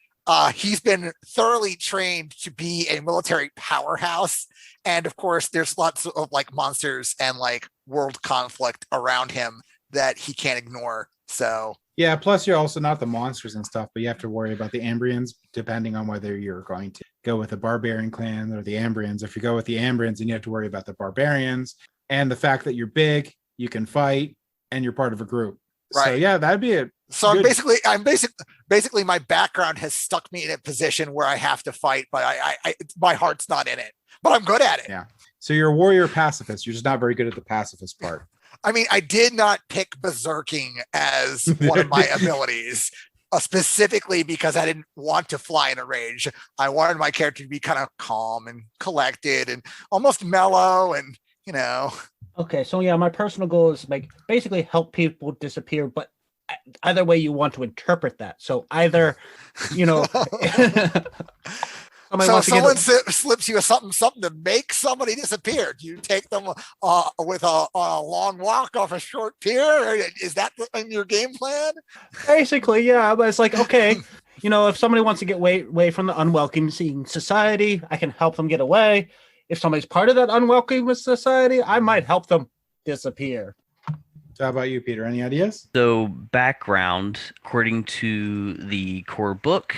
he's been thoroughly trained to be a military powerhouse. And of course, there's lots of like monsters and like world conflict around him that he can't ignore. So yeah, plus you're also not the monsters and stuff, but you have to worry about the Ambrians depending on whether you're going to go with the barbarian clan or the Ambrians. If you go with the Ambrians, then you have to worry about the barbarians and the fact that you're big, you can fight, and you're part of a group. Right. So yeah, that'd be it. So I'm basically my background has stuck me in a position where I have to fight, but I my heart's not in it, but I'm good at it. Yeah. So you're a warrior pacifist. You're just not very good at the pacifist part. I mean, I did not pick berserking as one of my abilities, specifically because I didn't want to fly in a rage. I wanted my character to be kind of calm and collected and almost mellow and, Okay, so yeah, my personal goal is like basically help people disappear, but either way you want to interpret that. So either, so someone slips you something to make somebody disappear. Do you take them with a long walk off a short pier? Is that in your game plan? Basically, yeah. But it's like, okay, if somebody wants to get away from the unwelcoming society, I can help them get away. If somebody's part of that unwelcoming society, I might help them disappear. So how about you, Peter? Any ideas? So background, according to the core book,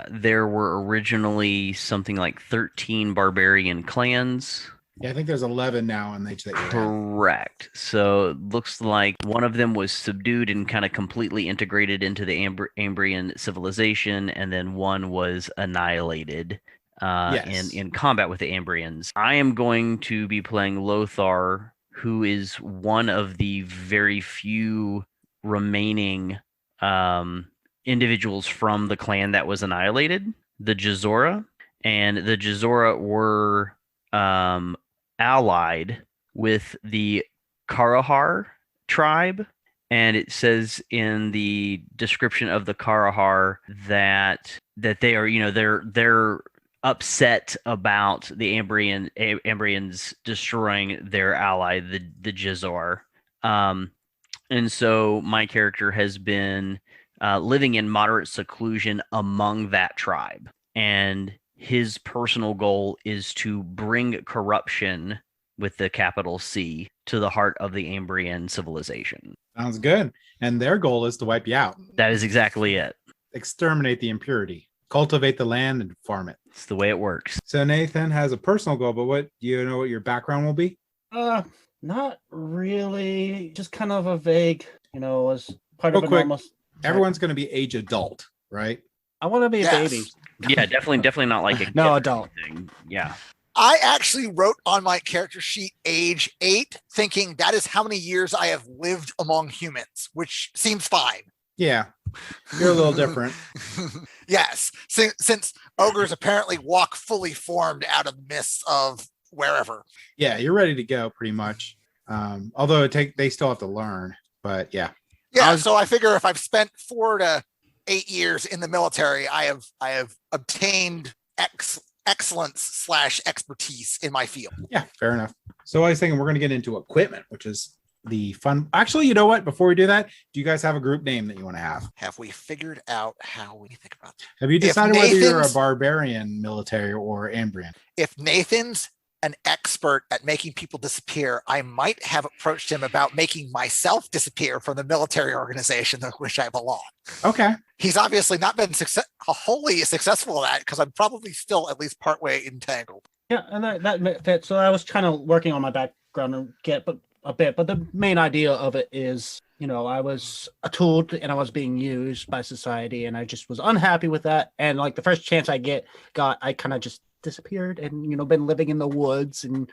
there were originally something like 13 barbarian clans. Yeah, I think there's 11 now in the Correct. So it looks like one of them was subdued and kind of completely integrated into the Ambrian civilization, and then one was annihilated in combat with the Ambrians. I am going to be playing Lothar, who is one of the very few remaining individuals from the clan that was annihilated, the Jazora. And the Jazora were allied with the Karahar tribe. And it says in the description of the Karahar that they are, they're upset about the Ambrians destroying their ally, the Jazor. And so my character has been living in moderate seclusion among that tribe. And his personal goal is to bring corruption, with the capital C, to the heart of the Ambrian civilization. Sounds good. And their goal is to wipe you out. That is exactly it. Exterminate the impurity. cultivate the land and farm it. It's the way it works. So Nathan has a personal goal, but what do you know what your background will be? Not really. Just kind of a vague, as part of Real a quick, normal. everyone's going to be age adult, right? I want to be a baby. Yeah, definitely not like a No, kid adult. thing. Yeah. I actually wrote on my character sheet age 8, thinking that is how many years I have lived among humans, which seems fine. Yeah, you're a little different. Yes, since ogres apparently walk fully formed out of the mists of wherever. Yeah, you're ready to go pretty much. Although they still have to learn, but yeah. Yeah, so I figure if I've spent 4 to 8 years in the military, I have obtained excellence / expertise in my field. Yeah, fair enough. So I was thinking we're going to get into equipment, which is the fun. Actually, you know what? Before we do that, do you guys have a group name that you want to have? Have we figured out how we think about that? Have you decided whether you're a barbarian, military, or Ambrian? If Nathan's an expert at making people disappear, I might have approached him about making myself disappear from the military organization to which I belong. Okay. He's obviously not been wholly successful at that because I'm probably still at least partway entangled. Yeah, and that fits. So I was kind of working on my background and a bit, but the main idea of it is, I was a tool and I was being used by society, and I just was unhappy with that. And like the first chance I I kind of just disappeared and been living in the woods and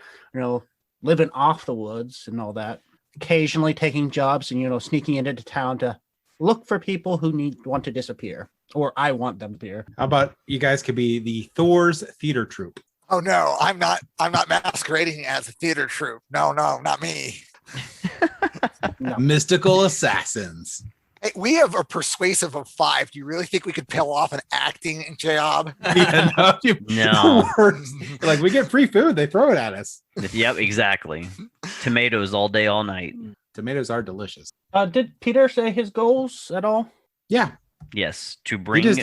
living off the woods and all that, occasionally taking jobs and sneaking into town to look for people who want to disappear, or I want them to appear. How about you guys could be the Thor's theater troupe? Oh no, I'm not masquerading as a theater troupe. No, not me. No. Mystical assassins. Hey, we have a persuasive of 5. Do you really think we could pull off an acting job? Yeah, No. Like, we get free food, they throw it at us. Yep, exactly. Tomatoes all day, all night. Tomatoes are delicious. Did Peter say his goals at all? Yeah. Yes, to bring. He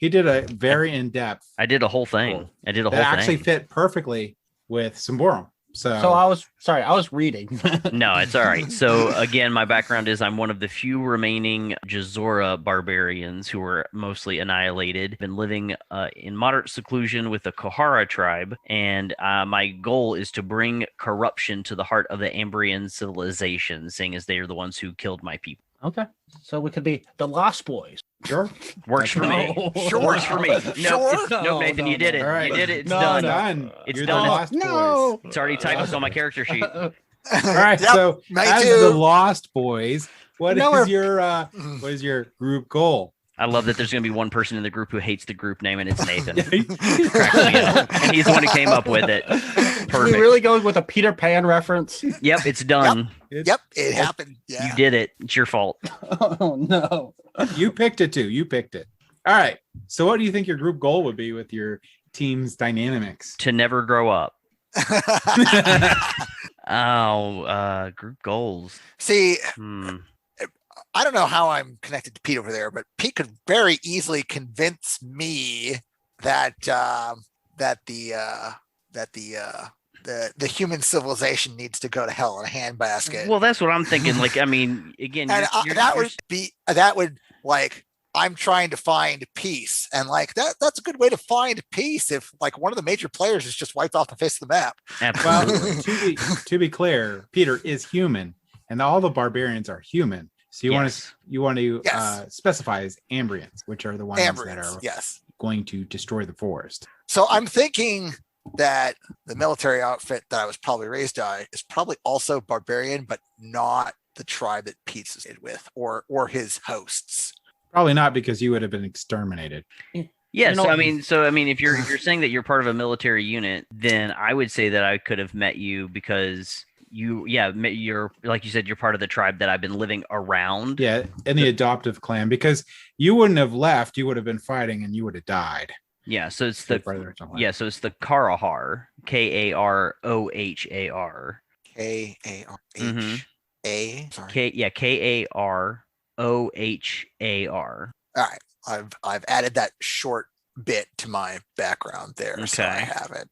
did a very in-depth. I did a whole thing. That actually fit perfectly with Symbaroum. So I was reading. No, it's all right. So again, my background is I'm one of the few remaining Jazora barbarians who were mostly annihilated. Been living in moderate seclusion with the Kohara tribe, and my goal is to bring corruption to the heart of the Ambrian civilization, seeing as they are the ones who killed my people. Okay, so we could be the Lost Boys. Sure. Works for me. Sure. Works for me. Sure. No, Nathan, you did it. All right. You did it. It's No, done. done. It's You're done. The Lost No. Boys. It's already typed on my character sheet. All right. Yep, So me as too. the Lost Boys, what is your group goal? I love that there's going to be one person in the group who hates the group name, and it's Nathan. He's Cracks me up. And he's the one who came up with it. We really going with a Peter Pan reference. Yep, it's done. Yep, it happened. Yeah. You did it. It's your fault. Oh no. You picked it too. You picked it. All right. So what do you think your group goal would be with your team's dynamics? To never grow up. Group goals. See, I don't know how I'm connected to Pete over there, but Pete could very easily convince me that the human civilization needs to go to hell in a handbasket. Well, that's what I'm thinking. Like, I mean, again, And I'm trying to find peace, and like that's a good way to find peace if like one of the major players is just wiped off the face of the map. Absolutely. Well, to be clear, Peter is human, and all the barbarians are human. So you want to specify as Ambrians, which are the ones that are going to destroy the forest. So I'm thinking that the military outfit that I was probably raised by is probably also barbarian, but not the tribe that Pete's associated with or his hosts. Probably not, because you would have been exterminated. Yeah, so I mean, if you're saying that you're part of a military unit, then I would say that I could have met you because you're like you said, you're part of the tribe that I've been living around. Yeah, in the adoptive clan, because you wouldn't have left, you would have been fighting and you would have died. Yeah, so it's the Karahar, Karohar. Karohar. All right, I've added that short bit to my background there, so I have it.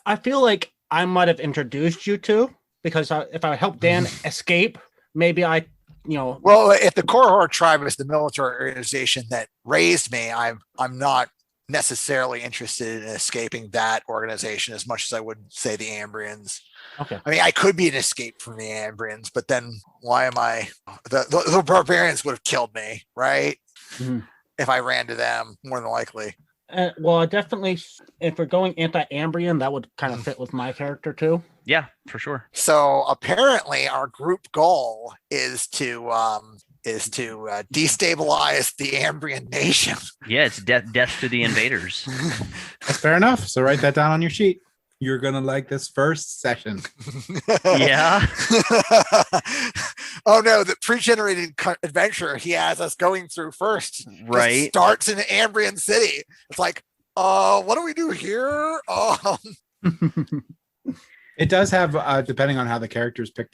I feel like I might have introduced you to, because if I helped Dan escape, maybe Well, if the Korhor tribe is the military organization that raised me, I'm not necessarily interested in escaping that organization as much as I would say the Ambrians. Okay. I mean, I could be an escape from the Ambrians, but then why am I? The barbarians would have killed me, right? Mhm. If I ran to them, more than likely. Well, definitely, if we're going anti-Ambrian, that would kind of fit with my character too. Yeah, for sure. So apparently, our group goal is to destabilize the Ambrian nation. Yeah, it's death to the invaders. That's fair enough. So write that down on your sheet. You're gonna like this first session. Yeah. Oh no, the pre-generated adventure he has us going through first. Right. Just starts in Ambrian City. It's like, what do we do here? It does have, depending on how the characters pick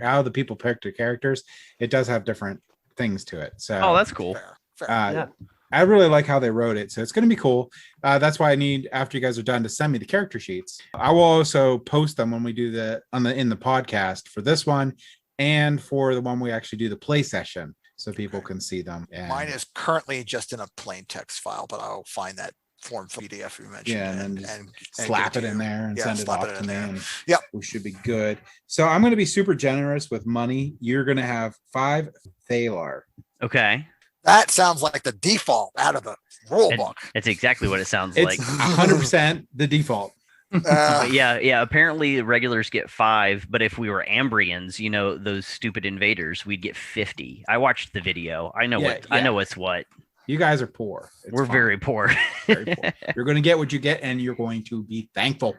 how the people pick their characters, it does have different things to it. So, Oh, that's cool. Fair. Yeah. I really like how they wrote it. So it's going to be cool. That's why I need, after you guys are done, to send me the character sheets. I will also post them when we do in the podcast for this one and for the one we actually do the play session, so people can see them. And Mine is currently just in a plain text file, but I'll find that form PDF you mentioned. Yeah, and then and slap give it to in you. there and Yeah, send it slap off it to in me. there. And Yep. we should be good. So I'm going to be super generous with money. You're going to have 5 Thalar. Okay. That sounds like the default out of the rule book. That's exactly what it sounds It's like. 100% the default. But yeah. Apparently, regulars get 5, but if we were Ambrians, those stupid invaders, we'd get 50. I watched the video. I know I know what's what. You guys are poor. We're fine. very poor. Very poor. You're going to get what you get, and you're going to be thankful.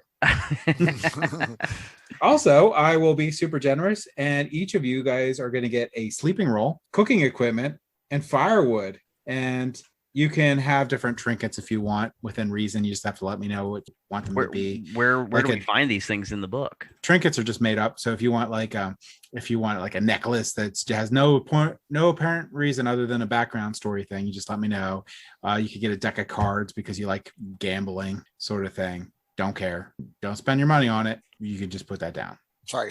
Also, I will be super generous, and each of you guys are going to get a sleeping roll, cooking equipment, and firewood. And you can have different trinkets if you want, within reason. You just have to let me know what you want them to be. Where Like do we find these things in the book? Trinkets are just made up. So if you want like a necklace that has no apparent reason other than a background story thing, you just let me know. You could get a deck of cards because you like gambling, sort of thing. Don't care. Don't spend your money on it. You can just put that down. Sorry,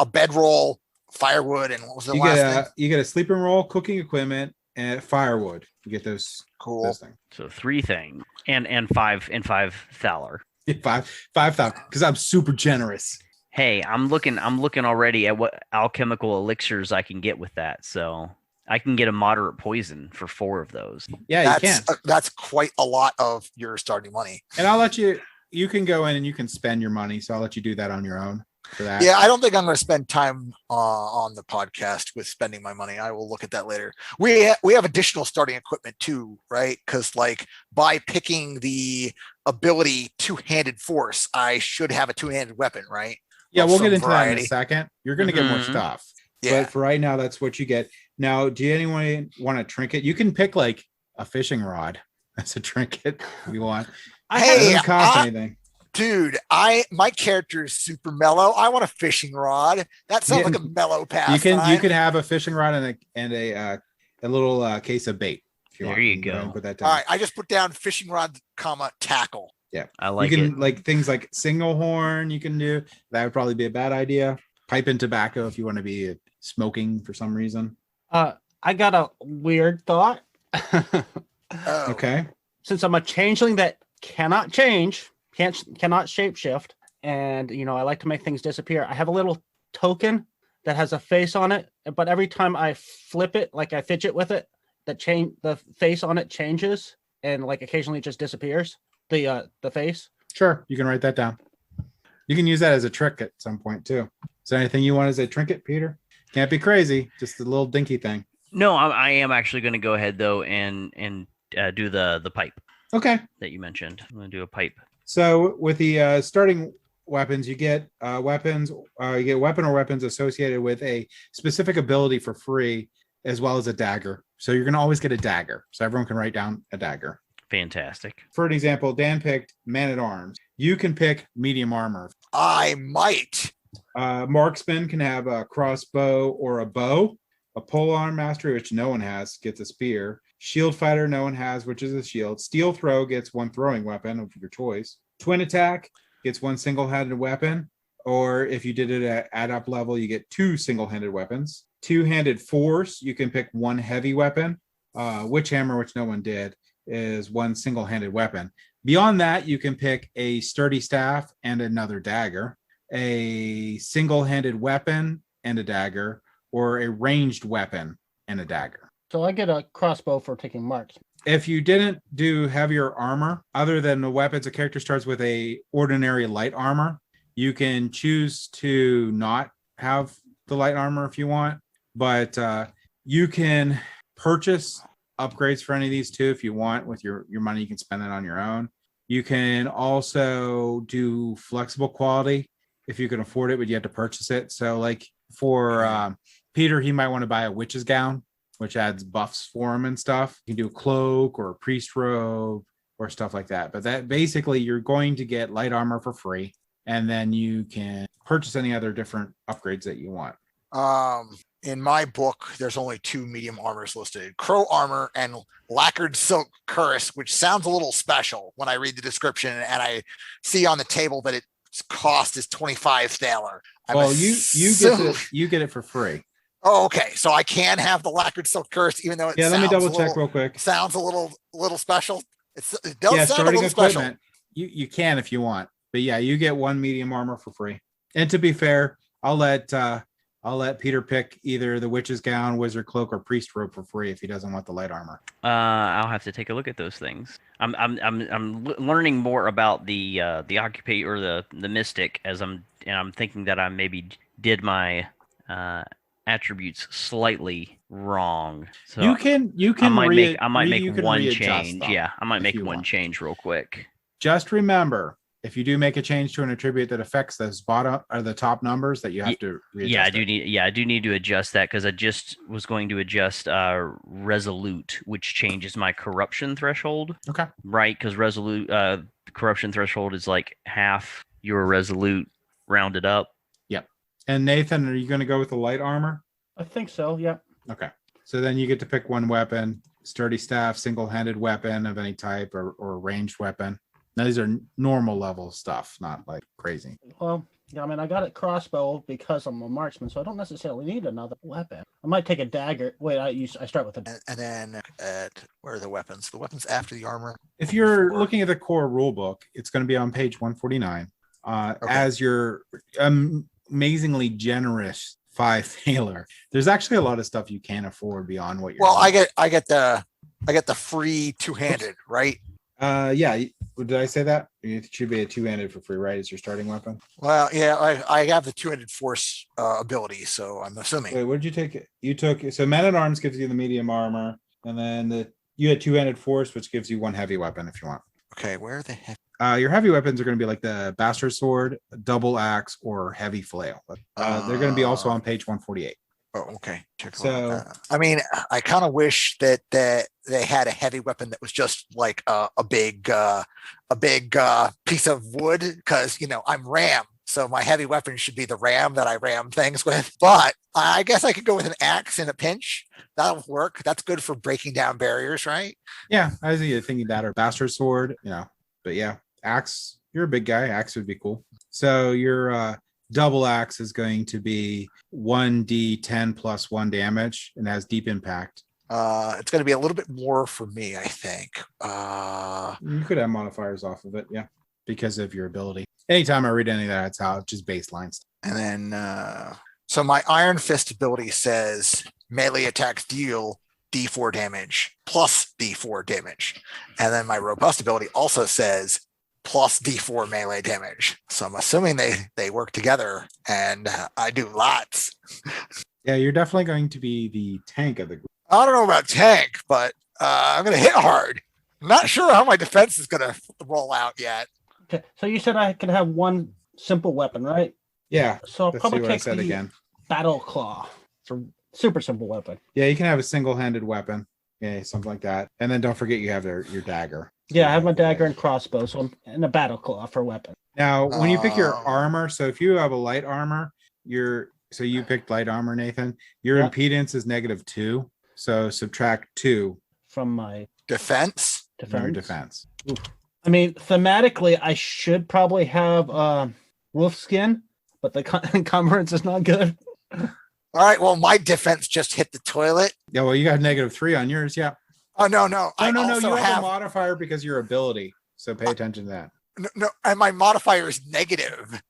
a bedroll, firewood, and what was the last thing? You get a sleeping roll, cooking equipment, and firewood. You get those. Cool. Those things. So 3 things and 5 Thalar. 5,000 because I'm super generous. Hey, I'm looking already at what alchemical elixirs I can get with that. So I can get a moderate poison for 4 of those. Yeah, you can. That's quite a lot of your starting money. And I'll let you can go in and you can spend your money. So I'll let you do that on your own for that. Yeah, I don't think I'm going to spend time on the podcast with spending my money. I will look at that later. We have additional starting equipment too, right? Because like by picking the ability two-handed force, I should have a two-handed weapon, right? Yeah, we'll get into that in variety. a second. You're going to get more stuff. Yeah. But for right now, that's what you get. Now, do anyone want a trinket? You can pick like a fishing rod as a trinket if you want. It doesn't cost anything. Dude, my character is super mellow. I want a fishing rod. That sounds like a mellow pass. You can have a fishing rod and a little case of bait. If you There want. you go. Put that down. All right, I just put down fishing rod, tackle. Yeah, I like you can it. like things like single horn. You can do that. Would probably be a bad idea. Pipe and tobacco if you want to be smoking for some reason. I got a weird thought. Oh. Okay. Since I'm a changeling that cannot change, cannot shapeshift, and I like to make things disappear, I have a little token that has a face on it, but every time I flip it, like I fidget with it, the face on it changes and like occasionally it just disappears. The face. Sure, you can write that down. You can use that as a trick at some point too. Is there anything you want as a trinket, Peter? Can't be crazy, just a little dinky thing. No, I am actually going to go ahead though and do the pipe Okay. that you mentioned. I'm going to do a pipe. So with the starting weapons, you get weapons. You get weapon or weapons associated with a specific ability for free, as well as a dagger. So you're going to always get a dagger. So everyone can write down a dagger. Fantastic. For an example, Dan picked man-at-arms. You can pick medium armor. I might. Marksman can have a crossbow or a bow. A polearm mastery, which no one has, gets a spear. Shield fighter, no one has, which is a shield. Steel throw gets 1 throwing weapon of your choice. Twin attack gets 1 single-handed weapon. Or if you did it at up level, you get 2 single-handed weapons. Two-handed force, you can pick 1 heavy weapon. Witch hammer, which no one did. is one single-handed weapon. Beyond that, you can pick a sturdy staff and another dagger, a single-handed weapon and a dagger, or a ranged weapon and a dagger. So I get a crossbow for taking marks. If you didn't do heavier armor, other than the weapons, a character starts with a ordinary light armor. You can choose to not have the light armor if you want, but you can purchase upgrades for any of these too if you want. With your money, you can spend it on your own. You can also do flexible quality if you can afford it, but you have to purchase it. So like for Peter, he might want to buy a witch's gown, which adds buffs for him and stuff. You can do a cloak or a priest robe or stuff like that. But that basically you're going to get light armor for free, and then you can purchase any other different upgrades that you want. In my book, there's only 2 medium armors listed: crow armor and lacquered silk cuirass, which sounds a little special when I read the description and I see on the table that its cost is 25 thaler. Well, you get it for free. Oh, okay. So I can have the lacquered silk cuirass, even though it let me double check real quick. Sounds a little special. It does sound a little special. You can if you want, but yeah, you get 1 medium armor for free. And to be fair, I'll let Peter pick either the witch's gown, wizard cloak, or priest robe for free if he doesn't want the light armor. I'll have to take a look at those things. I'm learning more about the occupy or the mystic I'm thinking that I maybe did my attributes slightly wrong. So you can I might make one change. Yeah, I might make one want. Change real quick. Just remember, if you do make a change to an attribute that affects those bottom or the top numbers, that you have to readjust. I do need to adjust that, because I just was going to adjust resolute, which changes my corruption threshold. Okay. Right, because resolute corruption threshold is like half your resolute rounded up. Yep. And Nathan, are you going to go with the light armor? I think so. Yeah. Okay. So then you get to pick one weapon: sturdy staff, single-handed weapon of any type, or a ranged weapon. Now, these are normal level stuff, not like crazy. Well, yeah, I mean, I got a crossbow because I'm a marksman, so I don't necessarily need another weapon. I might take a dagger. Wait, I start with a... And then where are the weapons? The weapons after the armor? If you're looking at the core rule book, it's going to be on page 149. Okay. As your amazingly generous 5 thaler. There's actually a lot of stuff you can't afford beyond what you're... Well, I get the free 2-handed, right? Yeah. Did I say that? It should be a 2-handed for free, right? As your starting weapon. Well, yeah, I have the 2-handed force ability, so I'm assuming. Wait, what did you take? You took Man at Arms gives you the medium armor, and then you had 2-handed force, which gives you 1 heavy weapon if you want. Okay, where are the heavy? Uh, Your heavy weapons are going to be like the bastard sword, double axe, or heavy flail. They're going to be also on page 148. Oh, okay. So, I mean, I kind of wish that they had a heavy weapon that was just like a big piece of wood, because I'm ram, so my heavy weapon should be the ram that I ram things with. But I guess I could go with an axe in a pinch. That'll work. That's good for breaking down barriers, right? Yeah, I was either thinking that or bastard sword, But yeah, axe. You're a big guy. Axe would be cool. So your double axe is going to be 1d10 plus 1 damage and has deep impact. It's going to be a little bit more for me, I think. You could have modifiers off of it, yeah, because of your ability. Anytime I read any of that, it's how just baseline stuff. And then, so my Iron Fist ability says melee attacks deal D4 damage plus D4 damage. And then my Robust ability also says plus D4 melee damage. So I'm assuming they work together, and I do lots. Yeah, you're definitely going to be the tank of the group. I don't know about tank, but I'm going to hit hard. I'm not sure how my defense is going to roll out yet. Okay, so you said I could have 1 simple weapon, right? Yeah. So I'll let's probably see what I take said the again. Battle Claw. It's a super simple weapon. Yeah, you can have a single-handed weapon. Yeah, something like that. And then don't forget you have your dagger. Yeah, I have my dagger and crossbow, and a battle claw for weapon. Now, when you pick your armor, so if you have a light armor, you picked light armor, Nathan. Your impedance is -2, so subtract 2 from my defense. From your defense. Oof. I mean, thematically, I should probably have wolf skin, but the encumbrance is not good. All right, well, my defense just hit the toilet. Yeah, well, you got -3 on yours, yeah. Oh no. No, you have a modifier because of your ability. So pay attention to that. No, and my modifier is negative.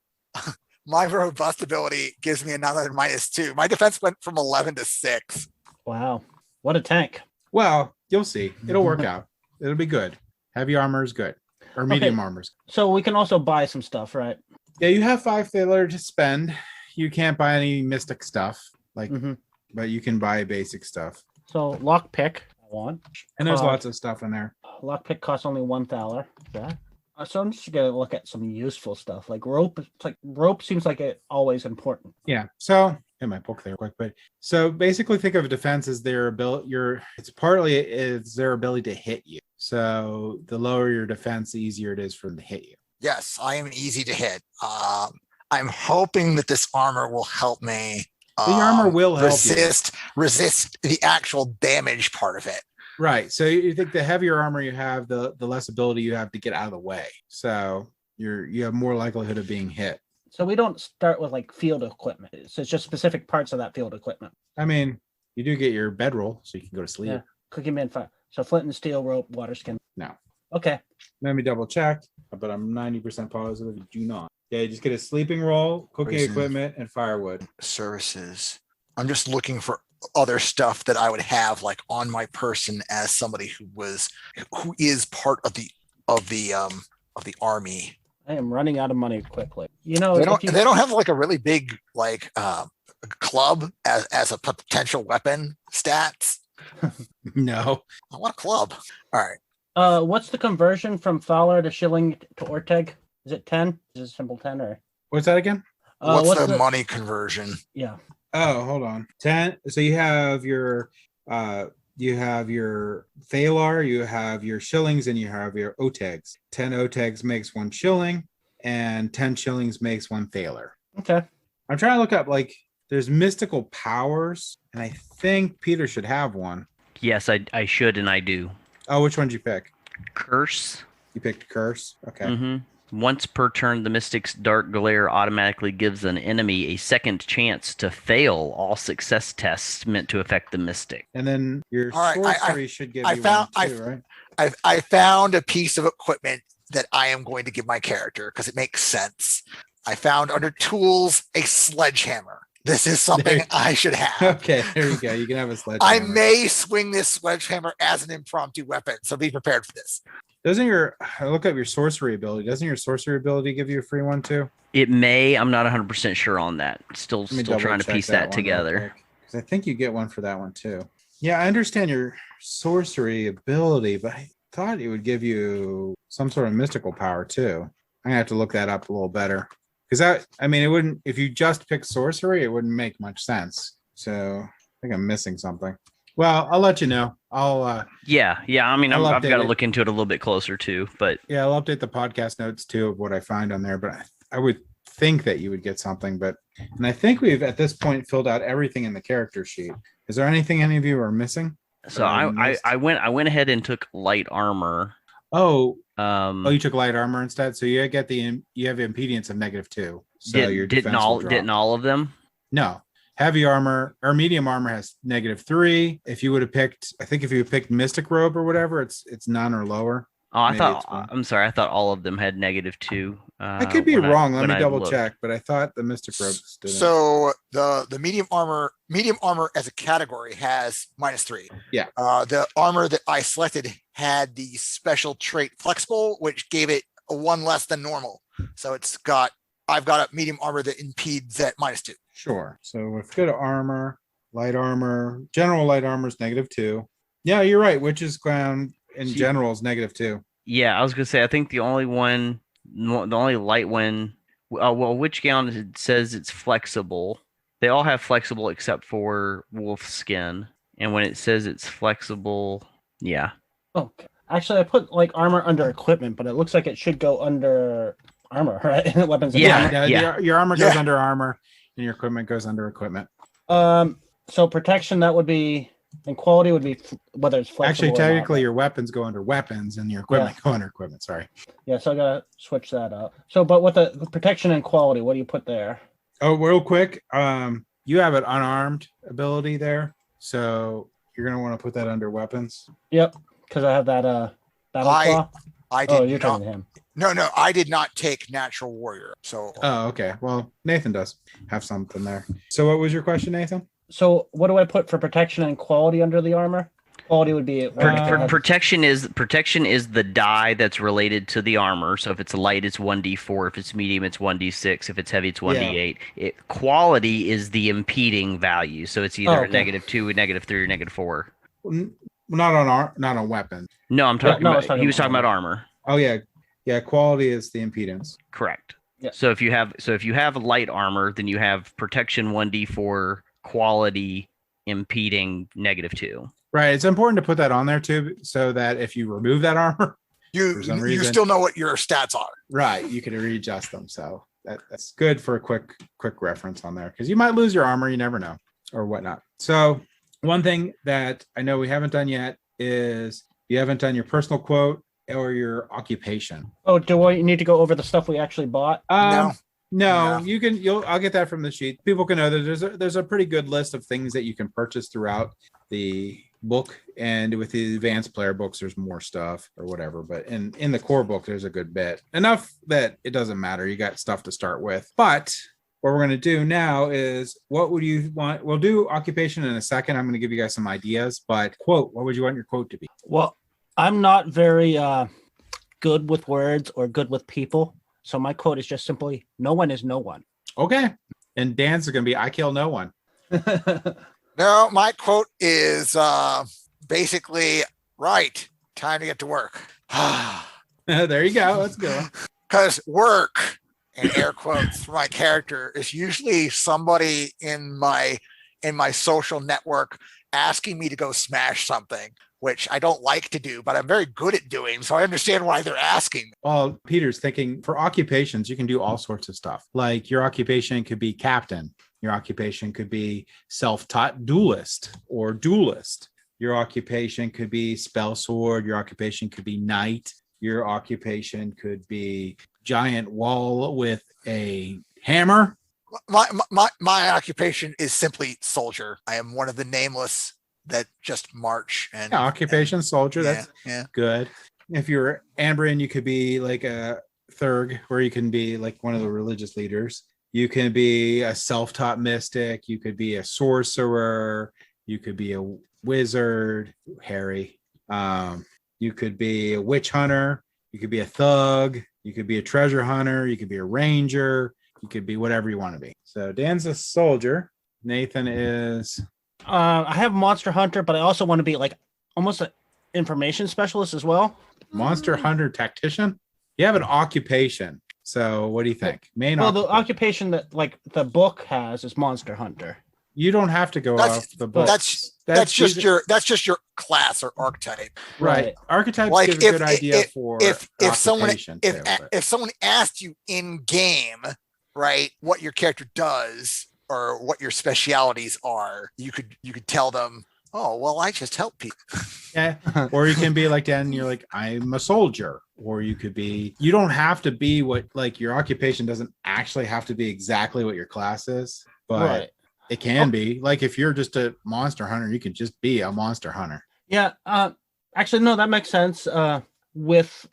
My robust ability gives me another -2. My defense went from 11 to 6. Wow. What a tank. Well, you'll see. It'll work out. It'll be good. Heavy armor is good. Or medium armor. So we can also buy some stuff, right? Yeah, you have 5 thaler to spend. You can't buy any mystic stuff, but you can buy basic stuff. So lockpick, I want. And there's lots of stuff in there. Lockpick costs only 1 thaler. Yeah. So I'm just gonna look at some useful stuff like rope. Rope seems like it always important. Yeah. So in my book there quick, but so basically think of defense as their ability. It's their ability to hit you. So the lower your defense, the easier it is for them to hit you. Yes, I am easy to hit. I'm hoping that this armor will help me. The armor will help resist the actual damage part of it. Right. So you think the heavier armor you have, the less ability you have to get out of the way. So you have more likelihood of being hit. So we don't start with like field equipment. So it's just specific parts of that field equipment. I mean, you do get your bedroll, so you can go to sleep. Yeah. Cookie man fire. So flint and steel, rope, water skin. No. Okay. Let me double check, but I'm 90% positive you do not. Yeah, you just get a sleeping roll, cooking equipment, and firewood. Services. I'm just looking for other stuff that I would have like on my person as somebody who is part of the army. I am running out of money quickly. You know, they don't have like a really big like club as a potential weapon stats. No. I want a club. All right. What's the conversion from Thaler to shilling to Orteg? Is it 10? Is it simple 10 or what's that again? What's the money conversion? Yeah. Oh, hold on. 10. So you have your thaler, you have your shillings, and you have your otegs. 10 otegs makes 1 shilling, and 10 shillings makes 1 thaler. Okay. I'm trying to look up like there's mystical powers, and I think Peter should have one. Yes, I should, and I do. Oh, which one did you pick? Curse. You picked curse. Okay. Mm-hmm. Once per turn, the Mystic's Dark Glare automatically gives an enemy a second chance to fail all success tests meant to affect the Mystic. And then your sorcery should give you one too, right? I found a piece of equipment that I am going to give my character because it makes sense. I found under tools a sledgehammer. This is something I should have. Okay, here we go. You can have a sledgehammer. I may swing this sledgehammer as an impromptu weapon, so be prepared for this. I look up your sorcery ability. Doesn't your sorcery ability give you a free one too? It may. I'm not 100% sure on that. Still trying to piece that together. Because I think you get one for that one too. Yeah, I understand your sorcery ability, but I thought it would give you some sort of mystical power too. I'm gonna have to look that up a little better. Because it wouldn't, if you just pick sorcery, it wouldn't make much sense. So I think I'm missing something. Well, I'll let you know. Yeah. I mean, I've got to look into it a little bit closer too. But yeah, I'll update the podcast notes too of what I find on there. But I would think that you would get something. And I think we've at this point filled out everything in the character sheet. Is there anything any of you are missing? So I went ahead and took light armor. Oh, you took light armor instead. So you have impedance of -2. So your defense will drop. Didn't all of them? No. Heavy armor or medium armor has -3. If you would have picked, I think if you picked Mystic Robe or whatever, it's none or lower. Oh, I'm sorry. I thought all of them had -2. I could be wrong. Let me double check, but I thought the Mystic Robe stood out. So the medium armor as a category has -3. Yeah. The armor that I selected had the special trait flexible, which gave it a 1 less than normal. So I've got a medium armor that impedes at -2. Sure. So if we go to armor, light armor, general light armor is -2. Yeah, you're right. Witch's Crown in general is -2. Yeah, I was gonna say I think the only light one. Witch Gown says it's flexible. They all have flexible except for wolf skin, and when it says it's flexible, yeah. Okay. Actually, I put like armor under equipment, but it looks like it should go under armor, right? Weapons. Yeah. Your armor goes under armor, and your equipment goes under equipment. So protection that would be, and quality would be whether it's flexible. Actually, technically, your weapons go under weapons, and your equipment go under equipment. Sorry. Yeah, so I gotta switch that up. So, but with the protection and quality, what do you put there? Oh, real quick, you have an unarmed ability there, so you're gonna want to put that under weapons. Yep, because I have that battle claw. I did you're not. talking to him. No, I did not take natural warrior. So. Oh, okay. Well, Nathan does have something there. So, what was your question, Nathan? So, what do I put for protection and quality under the armor? Quality would be protection is the die that's related to the armor. So if it's light, it's 1d4. If it's medium, it's 1d6. If it's heavy, it's 1d8. Quality is the impeding value. So it's either -2, -3, or -4. Not on weapons. No, I'm talking about. He was talking about armor. Oh yeah. Quality is the impedance. Correct. Yeah. So if you have light armor, then you have protection 1d4, quality impeding -2. Right. It's important to put that on there too, so that if you remove that armor, you still know what your stats are. Right. You can readjust them. So that's good for a quick reference on there, because you might lose your armor. You never know, or whatnot. So one thing that I know we haven't done yet is you haven't done your personal quote or your occupation. Oh, do I need to go over the stuff we actually bought? No, you can. I'll get that from the sheet. People can know that there's a pretty good list of things that you can purchase throughout the book, and with the advanced player books, there's more stuff or whatever. But in the core book, there's a good bit, enough that it doesn't matter. You got stuff to start with. But what we're going to do now is, what would you want? We'll do occupation in a second. I'm going to give you guys some ideas. But quote, what would you want your quote to be? Well, I'm not very good with words or good with people. So my quote is just simply, no one is no one. Okay. And Dan's is going to be, I kill no one. No, my quote is basically, right, time to get to work. There you go. Let's go. Because work, and air quotes for my character, is usually somebody in my social network asking me to go smash something, which I don't like to do, but I'm very good at doing. So I understand why they're asking. Well, Peter's thinking for occupations, you can do all sorts of stuff. Like your occupation could be captain. Your occupation could be self-taught duelist or duelist. Your occupation could be spell sword. Your occupation could be knight. Your occupation could be giant wall with a hammer. My occupation is simply soldier. I am one of the nameless that just march and occupation soldier. That's good. If you're Ambrian, you could be like a Thurg, where you can be like one of the religious leaders. You can be a self-taught mystic. You could be a sorcerer. You could be a wizard, Harry. You could be a witch hunter. You could be a thug. You could be a treasure hunter. You could be a ranger. You could be whatever you want to be. So Dan's a soldier. Nathan is... I have monster hunter, but I also want to be like almost an information specialist as well. Monster hunter tactician? You have an occupation. So what do you think? The occupation that like the book has is monster hunter. You don't have to go off the book. That's just your class or archetype. Right. Archetypes give a good idea for if someone asked you in game, right, what your character does or what your specialities are, you could tell them, oh, well, I just help people. Yeah. Or you can be like Dan, and you're like, I'm a soldier. Or you could be, you don't have to be what, like, your occupation doesn't actually have to be exactly what your class is, but it can be. Like, if you're just a monster hunter, you can just be a monster hunter. Yeah. Actually, no, that makes sense.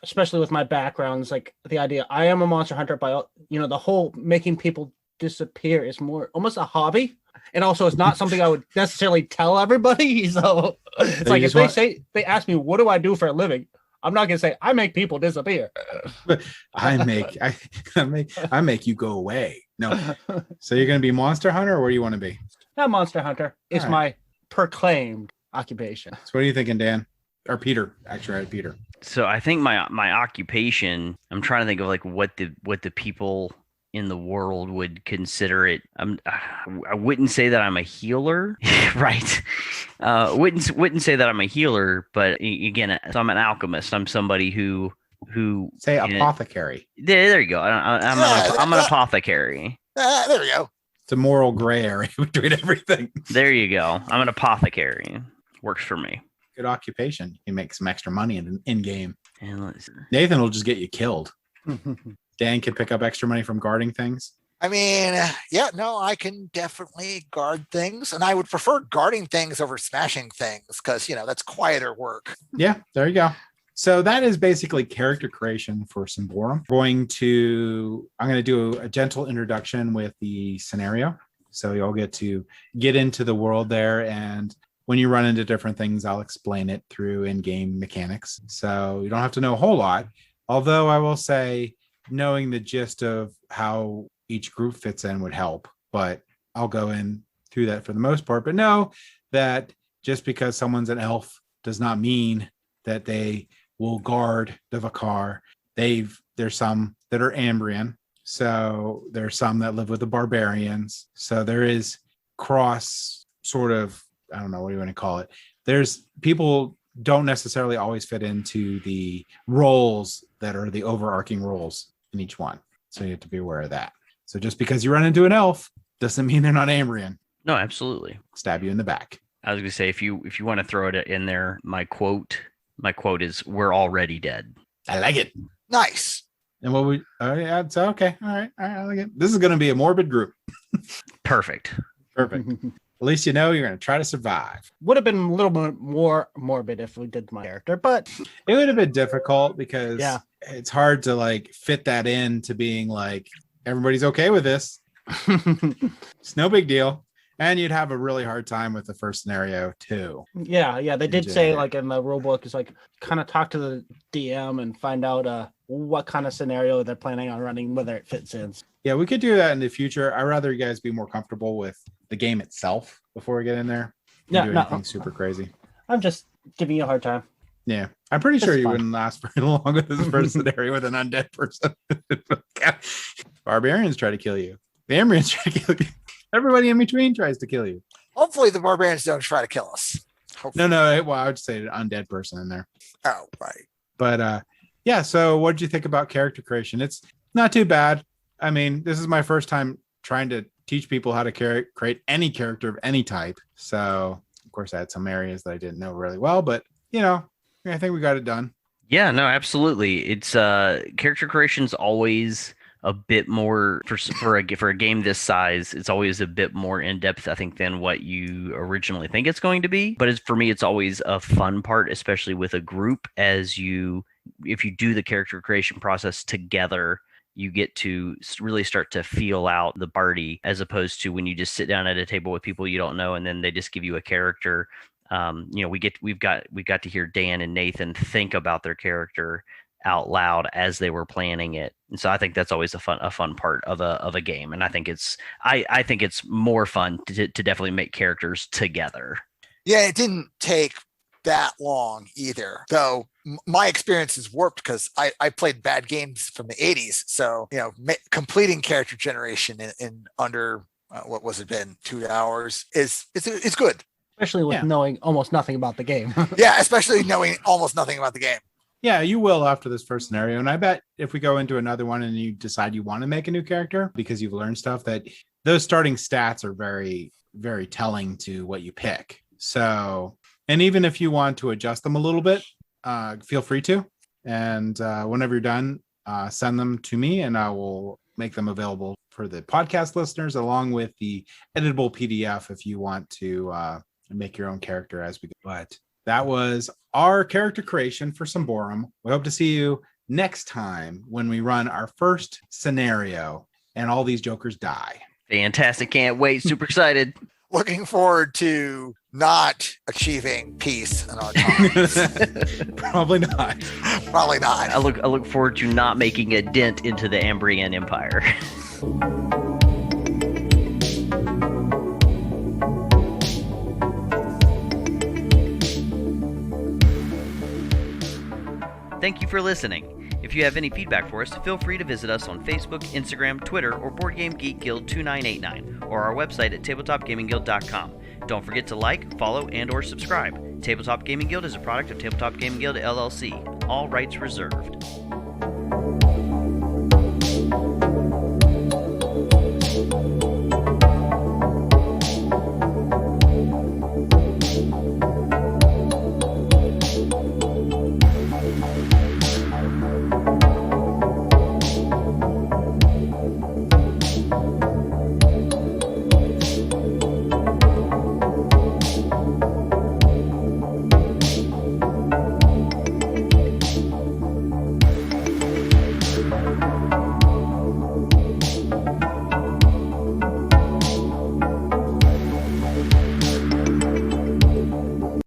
Especially with my backgrounds, like the idea, I am a monster hunter, by, the whole making people disappear is more almost a hobby. And also, it's not something I would necessarily tell everybody. So it's like if they ask me, what do I do for a living? I'm not gonna say I make people disappear. I make you go away. No. So you're gonna be monster hunter, or what do you want to be? Not monster hunter. It's my proclaimed occupation. So what are you thinking, Dan? Or Peter? Actually, right, Peter. So I think my occupation. I'm trying to think of like what the people in the world would consider it. I wouldn't say that I'm a healer, right? Wouldn't say that I'm a healer, but again, so I'm an alchemist. I'm somebody who say apothecary. There you go. I'm an apothecary. There we go. It's a moral gray area between everything. There you go. I'm an apothecary. Works for me. Good occupation. You make some extra money in game. And Nathan will just get you killed. Dan can pick up extra money from guarding things. I mean, yeah, no, I can definitely guard things, and I would prefer guarding things over smashing things because, that's quieter work. Yeah, there you go. So that is basically character creation for Symbaroum. I'm going to do a gentle introduction with the scenario. So you'll get to get into the world there. And when you run into different things, I'll explain it through in-game mechanics. So you don't have to know a whole lot. Although I will say knowing the gist of how each group fits in would help. But I'll go in through that for the most part. But know that just because someone's an elf does not mean that they will guard the Vakar. There's some that are Ambrian. So there's some that live with the barbarians. So there is cross sort of, I don't know, what do you want to call it? There's people don't necessarily always fit into the roles that are the overarching roles in each one. So you have to be aware of that. So just because you run into an elf doesn't mean they're not Ambrian. No, absolutely. Stab you in the back. I was going to say, if you want to throw it in there, my quote is, "We're already dead." I like it. Nice. And yeah, it's okay. All right. I like it. This is going to be a morbid group. Perfect. At least you're going to try to survive. Would have been a little bit more morbid if we did my character, but it would have been difficult because it's hard to fit that in to being everybody's okay with this. It's no big deal. And you'd have a really hard time with the first scenario too. Yeah. They did say in the rule book is kind of talk to the DM and find out what kind of scenario they're planning on running, whether it fits in. Yeah, we could do that in the future. I'd rather you guys be more comfortable with the game itself before we get in there. Anything super crazy. I'm just giving you a hard time. Yeah, I'm pretty sure you wouldn't last very long with this first scenario with an undead person. Barbarians try to kill you. The Ambrians try to kill you. Everybody in between tries to kill you. Hopefully the barbarians don't try to kill us. Hopefully. No. Well, I would say an undead person in there. Oh, right. But yeah, so what did you think about character creation? It's not too bad. I mean, this is my first time trying to teach people how to create any character of any type. So, of course, I had some areas that I didn't know really well, but, I think we got it done. Yeah, no, absolutely. It's character creation is always a bit more for a game this size. It's always a bit more in depth, I think, than what you originally think it's going to be. But for me, it's always a fun part, especially with a group. If you do the character creation process together, you get to really start to feel out the party, as opposed to when you just sit down at a table with people you don't know and then they just give you a character. We got to hear Dan and Nathan think about their character out loud as they were planning it, and so I think that's always a fun part of a game. And I think it's more fun to definitely make characters together. Yeah, it didn't take that long either, though. My experience is warped because I played bad games from the 80s, so completing character generation in under what was it been 2 hours is good, especially with knowing almost nothing about the game. Yeah, especially knowing almost nothing about the game. Yeah, you will after this first scenario. And I bet if we go into another one and you decide you want to make a new character because you've learned stuff, that those starting stats are very, very telling to what you pick. So, and even if you want to adjust them a little bit, feel free to. And whenever you're done, send them to me and I will make them available for the podcast listeners, along with the editable PDF if you want to make your own character as we go. But that was our character creation for Symbaroum. We hope to see you next time when we run our first scenario and all these jokers die. Fantastic. Can't wait. Super excited. Looking forward to not achieving peace in our times. Probably not. Probably not. I look forward to not making a dent into the Ambrian Empire. Thank you for listening. If you have any feedback for us, feel free to visit us on Facebook, Instagram, Twitter, or Board Game Geek Guild 2989, or our website at tabletopgamingguild.com. Don't forget to like, follow, and or subscribe. Tabletop Gaming Guild is a product of Tabletop Gaming Guild LLC. All rights reserved.